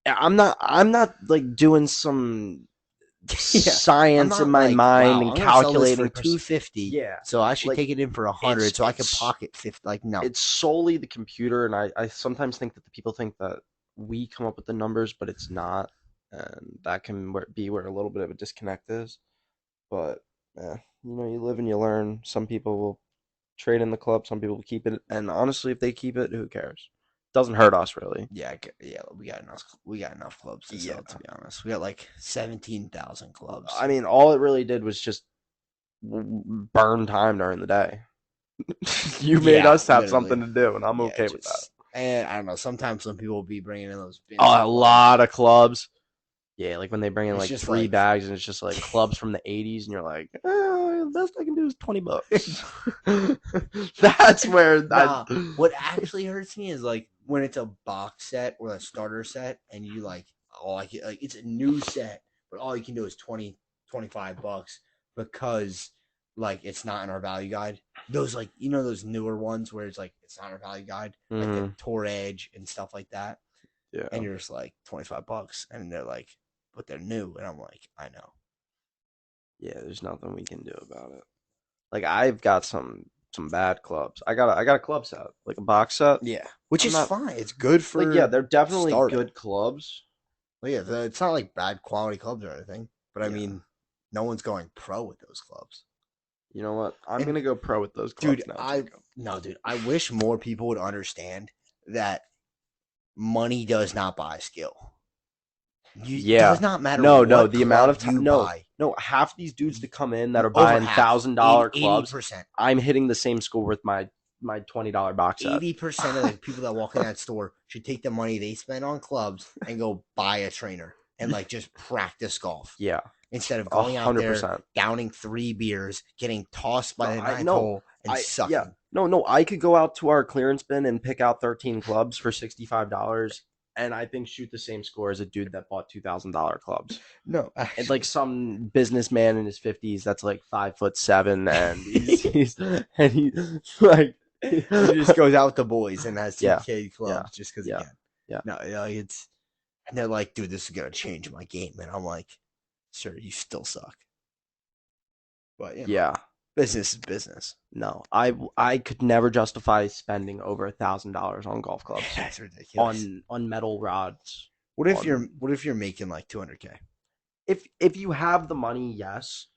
I'm not like doing some Yeah. I'm science in not my like, mind wow, and I'm gonna sell this for calculating 250, yeah so I should like take it in for it's 100 so I could it's pocket 50. Like, no. it's solely the computer, and I sometimes think that the people think that we come up with the numbers, but it's not, and that can be where a little bit of a disconnect is. But yeah, you live and you learn. Some people will trade in the club, some people will keep it, and honestly, if they keep it, who cares? Doesn't hurt us really. Yeah, yeah, we got enough. We got enough clubs to Yeah, sell. To be honest, we got like 17,000 clubs. I mean, all it really did was just burn time during the day. You made Yeah, us have literally. something to do, and I'm Yeah, okay with that. just and I don't know. Sometimes some people will be bringing in those bins of A clubs. lot of clubs. Yeah, like when they bring in It's like just three like, bags and it's just like clubs from the 80s, and you're like, the best I can do is $20. That's where I. nah. What actually hurts me is like when it's a box set or a starter set, and you like, oh, like it's a new set, but all you can do is 20 25 bucks because like it's not in our value guide. Those like those newer ones where it's like it's not in our value guide, like the Mhm, Tour Edge and stuff like that, and yeah, you're just like 25 bucks, and they're like, but they're new, and I'm like, I know. yeah. There's nothing we can do about it. Like I've got some bad clubs. I got a club set, like a box set. Yeah, which I'm is not fine. It's good like yeah, for they're definitely starting. good clubs. Well, yeah, it's not like bad quality clubs or anything, but I Yeah, mean, no one's going pro with those clubs. you know what? I'm And gonna go pro with those dude, clubs now, Jacob. dude, I wish more people would understand that money does not buy skill. It does Yeah. not matter No, no, what the amount club of time you no, buy. no, half these dudes that come in that are Over buying half, $1,000 80 clubs, percent, I'm hitting the same score with my $20 box set. 80% of the people that walk in that store should take the money they spend on clubs and go buy a trainer and like just practice golf Yeah, instead of a going out hundred there percent. downing 3 beers, getting tossed by No, the I ninth no, hole, and I yeah, sucking. no, no. I could go out to our clearance bin and pick out 13 clubs for $65, and I think shoot the same score as a dude that bought $2,000 clubs. No, And like actually. some businessman in his 50s that's like 5'7", and he's and he like And he just goes out with the boys and has yeah, 2K yeah, clubs just because he yeah, can. yeah. No, it's and they're like, dude, this is gonna change my game, and I'm like, sir, you still suck. But Yeah, business is business. no, I could never justify spending over $1,000 on golf clubs, That's ridiculous. on metal rods. What On if you're making like 200K? if you have the money, yes,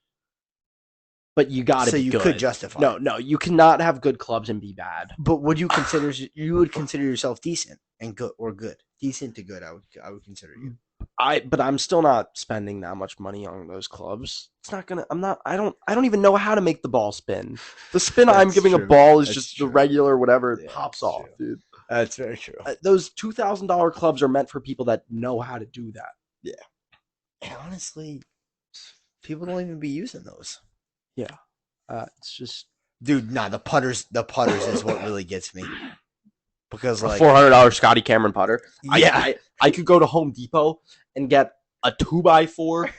but you got to So be you could good. justify No, it. no, you cannot have good clubs and be bad. But you would consider yourself decent and good or good, decent to good. I would consider you. But I'm still not spending that much money on those clubs. It's not gonna. I'm not. I don't even know how to make the ball spin. The spin I'm That's giving a true. ball is That's just the true. regular whatever it Yeah, pops that's off, true. dude. That's very true. Those $2,000 clubs are meant for people that know how to do that. Yeah. And honestly, people don't even be using those. Yeah, it's just Dude, nah, the putters is what really gets me. Because a like, $400 Scotty Cameron putter. yeah. I could go to Home Depot and get a 2x4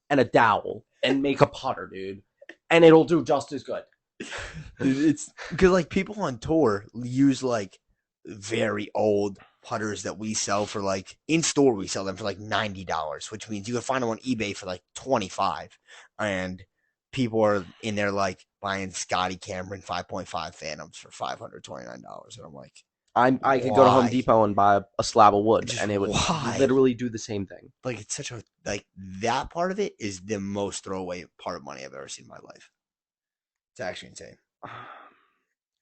and a dowel and make a putter, dude, and it'll do just as good. Dude, it's because like people on tour use like very old putters that we sell for like in store we sell them for like $90, which means you can find them on eBay for like 25, and people are in there like buying Scotty Cameron 5.5 Phantoms for $529, and I'm like, I could go to Home Why? Depot and buy a slab of wood, Just and it would why? literally do the same thing. Like it's such a like that part of it is the most throwaway part of money I've ever seen in my life. It's actually insane.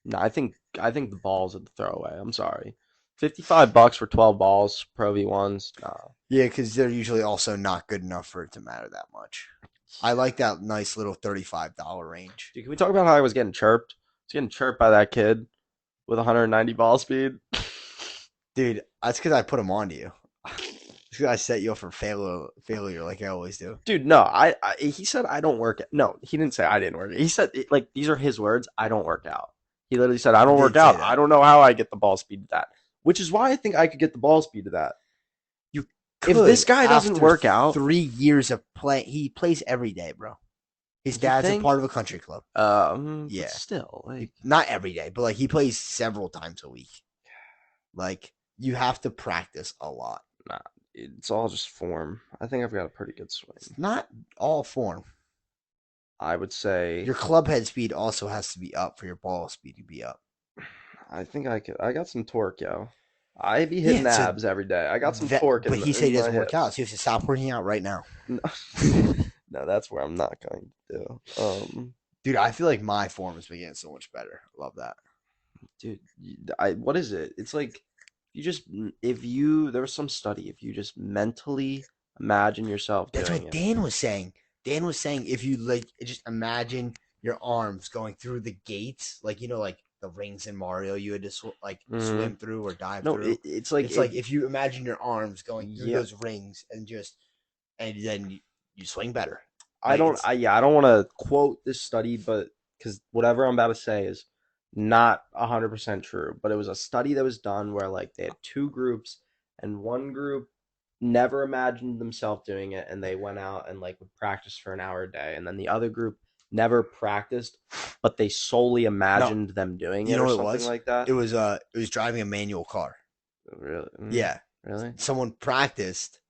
No, I think the balls are the throwaway. I'm sorry. $55 for 12 balls, Pro V1s. Nah. Yeah, because they're usually also not good enough for it to matter that much. I like that nice little $35 range. Dude, can we talk about how I was getting chirped? I was getting chirped by that kid with 190 ball speed. Dude, that's because I put them on to you. It's 'cause I set you up for failure like I always do. Dude, no, he said I don't work. No, he didn't say I didn't work. He said like these are his words. I don't work out. He literally said I He don't work did say out. I that. don't know how I get the ball speed to that. Which is why I think I could get the ball speed to that. You If could this guy doesn't after work out, 3 years of play. He plays every day, bro. His you dad's a think? part of a country club. But Yeah, still, like, not every day, but like he plays several times a week. Like you have to practice a lot. nah, it's all just form. I think I've got a pretty good swing. It's not all form. I would say Your club head speed also has to be up for your ball speed to be up. I think I could. I got some torque, yo. I be hitting Yeah, so abs every day. I got some that, torque but he said in he my doesn't work out, hips. so you have to stop working out right now. No, no, that's where I'm not going to do. Dude, I feel like my form has been getting so much better. Love that. Dude, what is it? It's like you just if you there was some study if you just mentally imagine yourself That's doing what it. Dan was saying. Dan was saying if you like just imagine your arms going through the gates, like like the rings in Mario, you had to Hmm. swim through or dive No, through. it's like It's like if you imagine your arms going through yeah. those rings and then you swing better. I Like don't. it's I don't want to quote this study, but because whatever I'm about to say is not 100% true. But it was a study that was done where like they had two groups, and one group never imagined themselves doing it, and they went out and like would practice for an hour a day, and then the other group never practiced, but they solely no, imagined them doing you it know or what it something was? like that. It was driving a manual car. Really? Yeah, Really? someone practiced.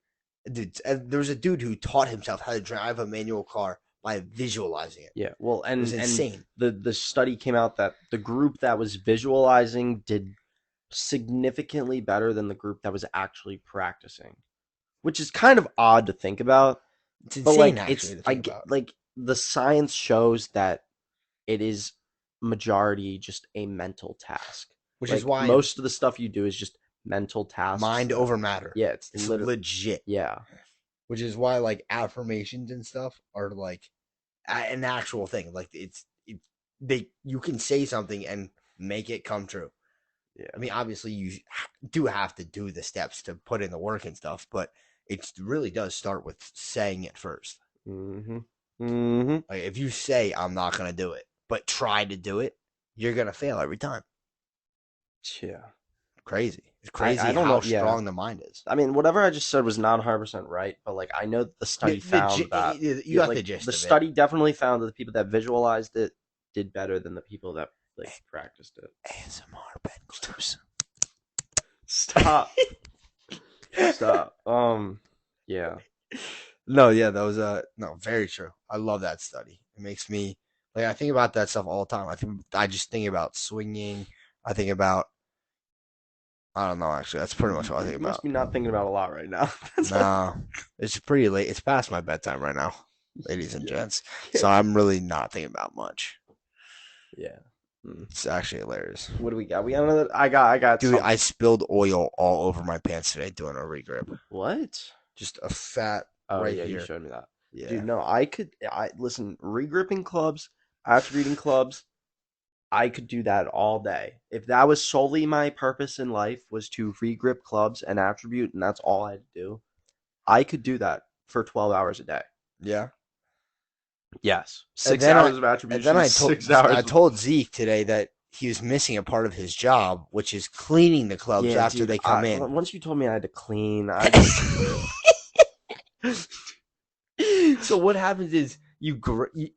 Dude, there was a dude who taught himself how to drive a manual car by visualizing it. Yeah. Well, It was and insane. the study came out that the group that was visualizing did significantly better than the group that was actually practicing, which is kind of odd to think about. It's But insane like, actually to I think get about. like the science shows that it is majority just a mental task. Which is Like why most of the stuff you do is just mental tasks. mind over matter. Yeah, it's It's literally legit. yeah. Which is why like affirmations and stuff are like an actual thing. Like they you can say something and make it come true. I Yeah. mean, obviously you do have to do the steps to put in the work and stuff, but it really does start with saying it first. Mhm. Mhm. Like if you say I'm not gonna do it, but try to do it, you're gonna fail every time. Yeah. Crazy. It's I crazy don't know. how Yeah. strong the mind is. I mean, whatever I just said was not 100% right, but like I know that the study found that You got the like gist the of it. study definitely found that the people that visualized it did better than the people that like practiced it. ASMR pen clips. Stop. Stop. Yeah. No, yeah, that was no, very true. I love that study. It makes me like I think about that stuff all the time. I just think about swinging. I think about I don't know actually. That's pretty much what I think You must about. be not thinking about a lot right now. No, it's pretty late. It's past my bedtime right now, ladies and Yeah. gents. So I'm really not thinking about much. Yeah. Hmm. It's actually hilarious. What do we got? We got another. I got Dude, something. I spilled oil all over my pants today doing a regrip. What? Just a fat Oh right yeah, you here. showed me that. Dude, Yeah. no, I could. I listen. Regripping clubs, attributing clubs. I could do that all day. If that was solely my purpose in life was to regrip clubs and attribute, and that's all I had to do, I could do that for 12 hours a day. Yeah. Yes. And Six then I hours of and then attribution, I told 6 hours I of. told Zeke today that he was missing a part of his job, which is cleaning the clubs Yeah, after dude. they come in. Once you told me I had to clean, I just. So what happens is you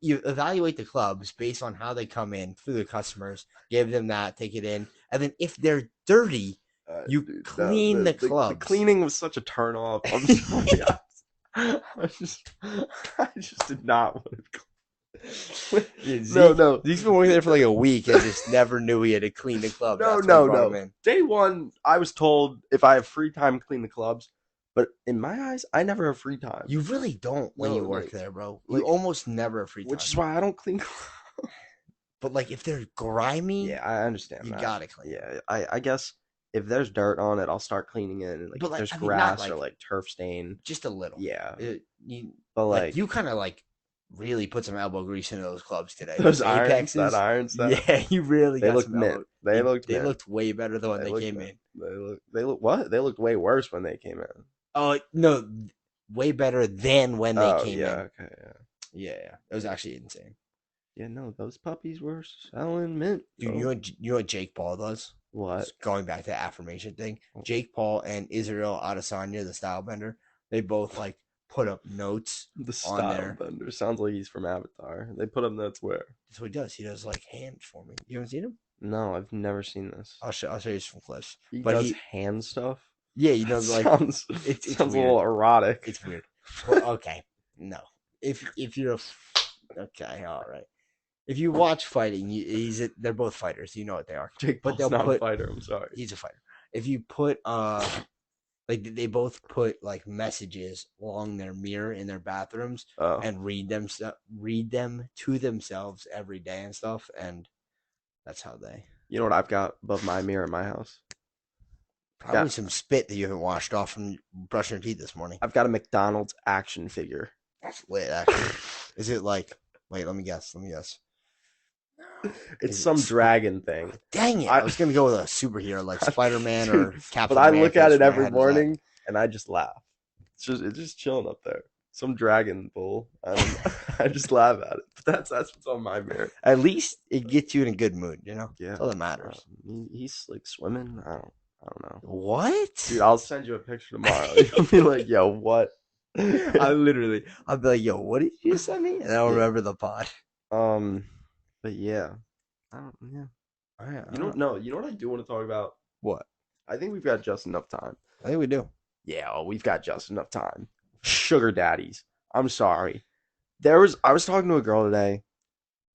evaluate the clubs based on how they come in through the customers, give them that, take it in, and then if they're dirty, you Dude, no, clean the the clubs. cleaning was such a turn off. I'm sorry. I just did not want to. Yeah, No, Zeke, no. Zeke's been working there for like a week and just never knew he had to clean the club. No, That's why I no, brought him no. in. Day one, I was told if I have free time, clean the clubs. But in my eyes, I never have free time. You really don't when No, you work there, bro. You like, almost never have free which time. is why I don't clean. But like if they're grimy, Yeah, I understand you that. gotta clean them. Yeah, I guess if there's dirt on it, I'll start cleaning it. And like But if like there's I mean, not grass or like like turf stain, just a little. yeah. You But like like you kind of like really put some elbow grease into those clubs today. those Those irons, that apexes, iron stuff, yeah, you really they got looked some mint. elbow. They looked They mint. looked way better than when They they looked came mint. in. They look what? They looked way worse when they came in. Oh no, way better than when they Oh came in. yeah, okay, yeah. Yeah, it was actually insane. Yeah, no, those puppies were selling mint, Dude, bro. you know what Jake Paul does? What? Just going back to the affirmation thing, Jake Paul and Israel Adesanya, the style bender, they both like put up notes The on style there. bender sounds like he's from Avatar. They put him that's where. That's what he does. He does like hands for me. You haven't seen him? No, I've never seen this. I'll show you some clips. He But does he, hand stuff. yeah, That like sounds it's sounds a weird. little erotic. It's weird. Well, okay, no. If you're okay, all right. If you watch fighting, they're both fighters. You know what they are. Jake But Paul's they'll not a put fighter. I'm sorry. he's a fighter. If you put like they both put like messages along their mirror in their bathrooms Oh, and read them to themselves every day and stuff, and that's how they you know what I've got above my mirror in my house? probably Got some spit that you haven't washed off from brushing your teeth this morning. I've got a McDonald's action figure. That's lit, actually. Is it like? Wait, let me guess. Let me guess. It's Is it some dragon thing. Dang it! I was gonna go with a superhero like Spider Man Dude, or but Captain I look America. at That's it where my every head was at. morning and I just laugh. It's just chilling up there. Some dragon bull. I don't know. I just laugh at it. But that's what's on my mirror. At least it gets you in a good mood. You know, Yeah, that's all that matters. he's like swimming. I don't know, What? dude. I'll send you a picture tomorrow. You'll be like, yo, what? I'll be like, yo, what did you send me? And I'll Yeah. remember the pod. Um, but yeah, I don't. Yeah, I you don't don't know. know. You know what I do want to talk about? What? I think we've got just enough time. I think we do. Yeah, we've got just enough time. Sugar daddies. I'm sorry. I was talking to a girl today,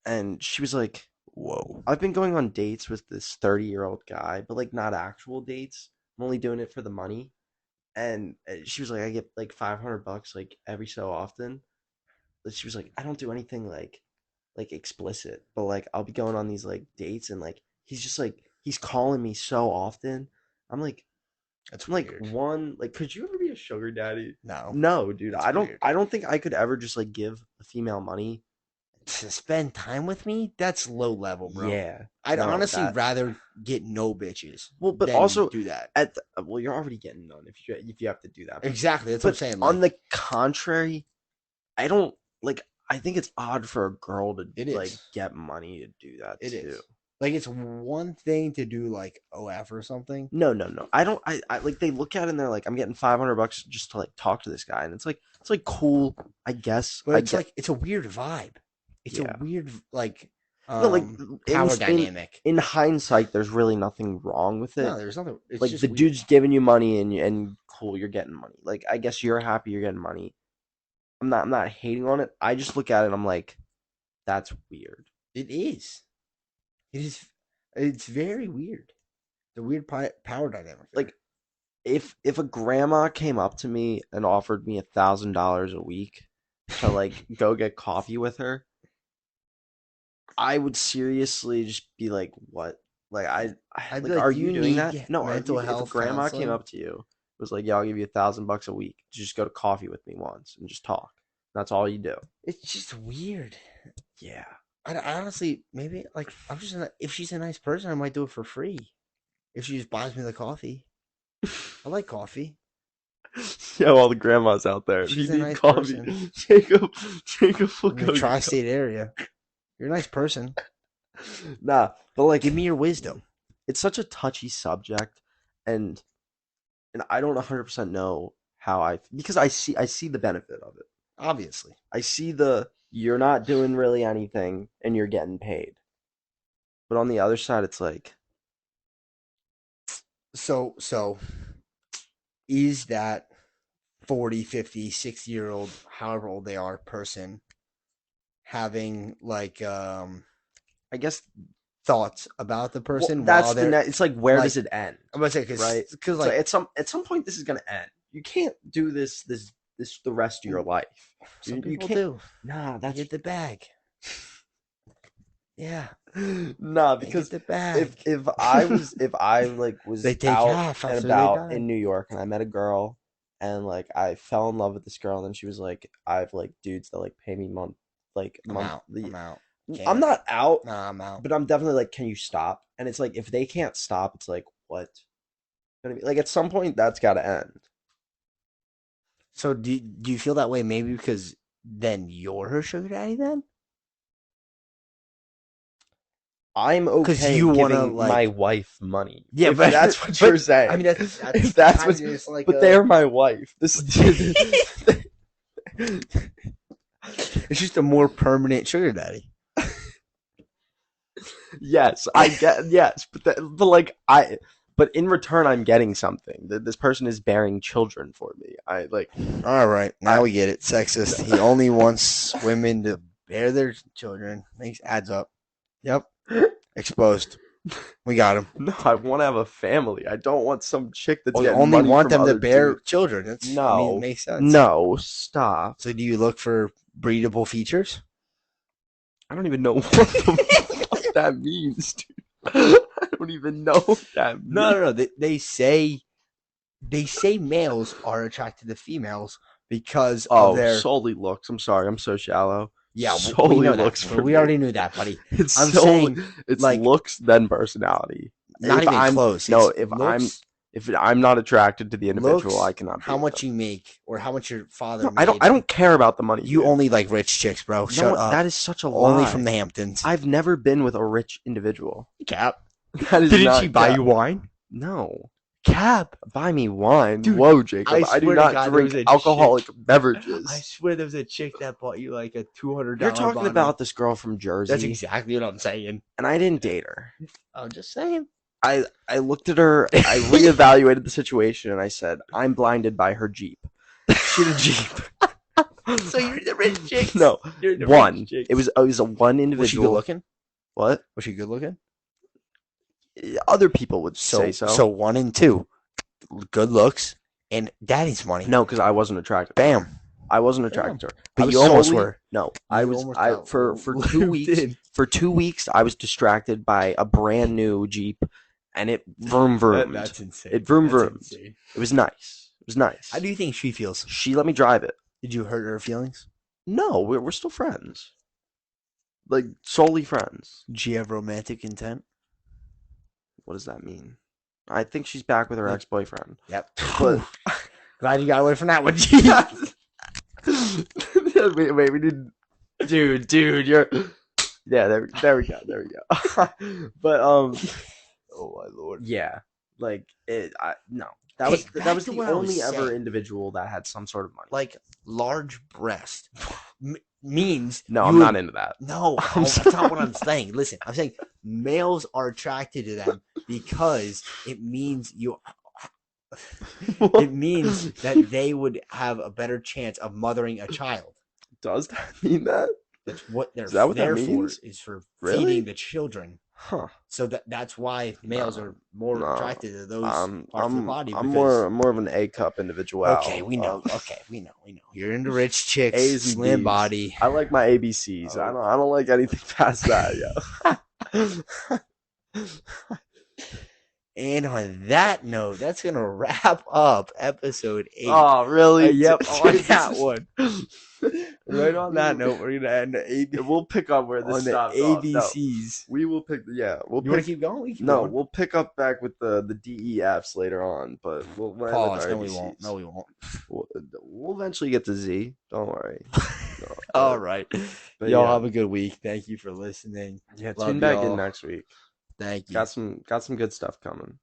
and she was like, Whoa. I've been going on dates with this 30-year-old guy, but like not actual dates. I'm only doing it for the money. And she was like, I get like $500 like every so often. But she was like, I don't do anything like explicit, but like I'll be going on these like dates and like he's just like he's calling me so often. I'm like That's I'm like weird. one like could you ever be a sugar daddy? No. No, dude. That's weird. I don't think I could ever just like give a female money. To spend time with me, that's low level, bro. Yeah. I'd No, honestly that rather get no bitches well, but than also do that. well, you're already getting none if you have to do that. Exactly. That's what I'm But saying. on Like, the contrary, I don't like I think it's odd for a girl to it like is. get money to do that It too. is. Like, it's one thing to do like OF or something. No, no, no. I don't. I like they look at it and they're like, I'm getting $500 just to like talk to this guy, and it's like cool, I guess. But I it's get. like it's a weird vibe. It's a Yeah. weird like No, like power dynamic. in hindsight, there's really nothing wrong with No, it. there's nothing. It's Like just the weird. dude's giving you money and cool, you're getting money. Like I guess you're happy you're getting money. I'm not hating on it. I just look at it and I'm like, that's weird. It is. It is. It's very weird. The weird power dynamic. There. Like if a grandma came up to me and offered me $1,000 a week to like go get coffee with her, I would seriously just be like, "What? Like, I'd be like, like, are do you you doing need that? No, are mental you? If a health grandma came counseling? up to you, was like, "Yeah, I'll give you $1,000 a week to just go to coffee with me once and just talk. That's all you do." It's just weird. Yeah. I honestly maybe like I'm just if she's a nice person, I might do it for free. If she just buys me the coffee, I like coffee. Yeah, all the grandmas out there. If you She's a need nice coffee, person Jacob will in the go. tri-state area. You're a nice person. Nah, but like, Give me your wisdom. it's such a touchy subject, and I don't 100% know how because I see the benefit of it. Obviously. I see the you're not doing really anything and you're getting paid. But on the other side, it's like, So is that 40, 50, 60-year-old, however old they are, person having like I guess thoughts about the person while that's they're it's like, where like does it end? I'm gonna say Right? because So like at some point this is gonna end. You can't do this the rest of your life. some You people can't. do. Nah, They that's get the bag. Yeah, nah, they get because the bag. if I like was They take out half and after they about die. in New York and I met a girl and like I fell in love with this girl and then she was like, I've like dudes that like pay me I'm out. monthly. I'm out. I'm Can't. not out, Nah, I'm out. but I'm definitely like, can you stop? And it's like, if they can't stop, it's like, what? You know what I mean? Like at some point that's got to end. So do you feel that way? Maybe because then you're her sugar daddy then? I'm Because okay you want to giving my like wife money. yeah, If but that's what but you're saying. I mean that's If that's kind what, of just like but a. they're my wife. This It's just a more permanent sugar daddy. yes, I get yes, but like but in return I'm getting something. This person is bearing children for me. I like All right, I now we get it. Sexist. He only wants women to bear their children. Makes adds up. Yep. Exposed. We got him. no, I want to have a family. I don't want some chick that's Oh, you getting only money want from them to other bear dudes. children. That's I mean, it No, makes sense. no, stop. So do you look for breedable features? I don't even know what the fuck that means, dude. I don't even know what that means. No. They say males are attracted to females because of their solely looks. I'm sorry, I'm so shallow. yeah. Solely We know looks that. for We me. already knew that, buddy. It's I'm solely saying it's like looks then personality. not If even I'm close. no, It's looks, if I'm not attracted to the individual, looks, I cannot be how with much them. you make or how much your father No, made. I don't care about the money. You dude. only like rich chicks, bro. Shut No, up. that is such a Only lie. from the Hamptons. I've never been with a rich individual. Cap. That is Didn't not she buy cap. you wine? No. Cap. Buy me wine. Dude, Whoa, Jacob. I do swear to not God, there drink was a alcoholic chick. beverages. I swear there was a chick that bought you like a $200 You're talking bottle. about this girl from Jersey. That's exactly what I'm saying. And I didn't date her. I'm just saying. I looked at her, I reevaluated the situation, and I said, I'm blinded by her Jeep. She had a Jeep. So you're the rich chicks? No, You're the one. rich chicks. It was a one individual. Was she good looking? What? Was she good looking? Other people would say so. So 1 and 2, good looks and daddy's money. No, because I wasn't attracted. Bam. I wasn't attracted to her. But I was you almost solely- were. No, You I was. almost I got for 2 weeks. in. For 2 weeks, I was distracted by a brand new Jeep, and it vroom vroomed. That's insane. It vroom That's vroomed. insane. It was nice. It was nice. How do you think she feels? She let me drive it. Did you hurt her feelings? No, we're still friends. Like solely friends. Did she have romantic intent? What does that mean? I think she's back with her Like- ex-boyfriend. Yep. But Glad you got away from that one. wait, we didn't. Dude, you're. Yeah, there we go. But oh my lord. yeah, like it. No, Hey, that was back to the what I was only ever saying. individual that had some sort of money. Like large breast means No, you I'm not into that. No, that's not what I'm saying. Listen, I'm saying males are attracted to them because it means it means that they would have a better chance of mothering a child. Does that mean that? That's what they're Is that what that there for, means? is for Really? feeding the children. Huh. So that's why males are more attracted to those parts of the body. I'm because- more of an A cup individual. Okay, we know. We know. You're into rich chicks, A's and slim B's. body. I like my ABCs. I don't like anything past that, yo. And on that note, that's gonna wrap up episode 8. Oh, really? Yep, on that one. Right on that note, we're gonna end the AB. We'll pick up where this on the stops off. No, ABCs. we will pick. Yeah, we'll. You want Pick, to keep going? We keep no, going. we'll pick up back with the DEFs later on, but we'll end with Pause. our No, we ABCs. won't. No, we won't. We'll eventually get to Z. Don't worry. No, All right. but Y'all yeah. have a good week. Thank you for listening. Yeah, Love tune back y'all. in next week. Thank you. Got some good stuff coming.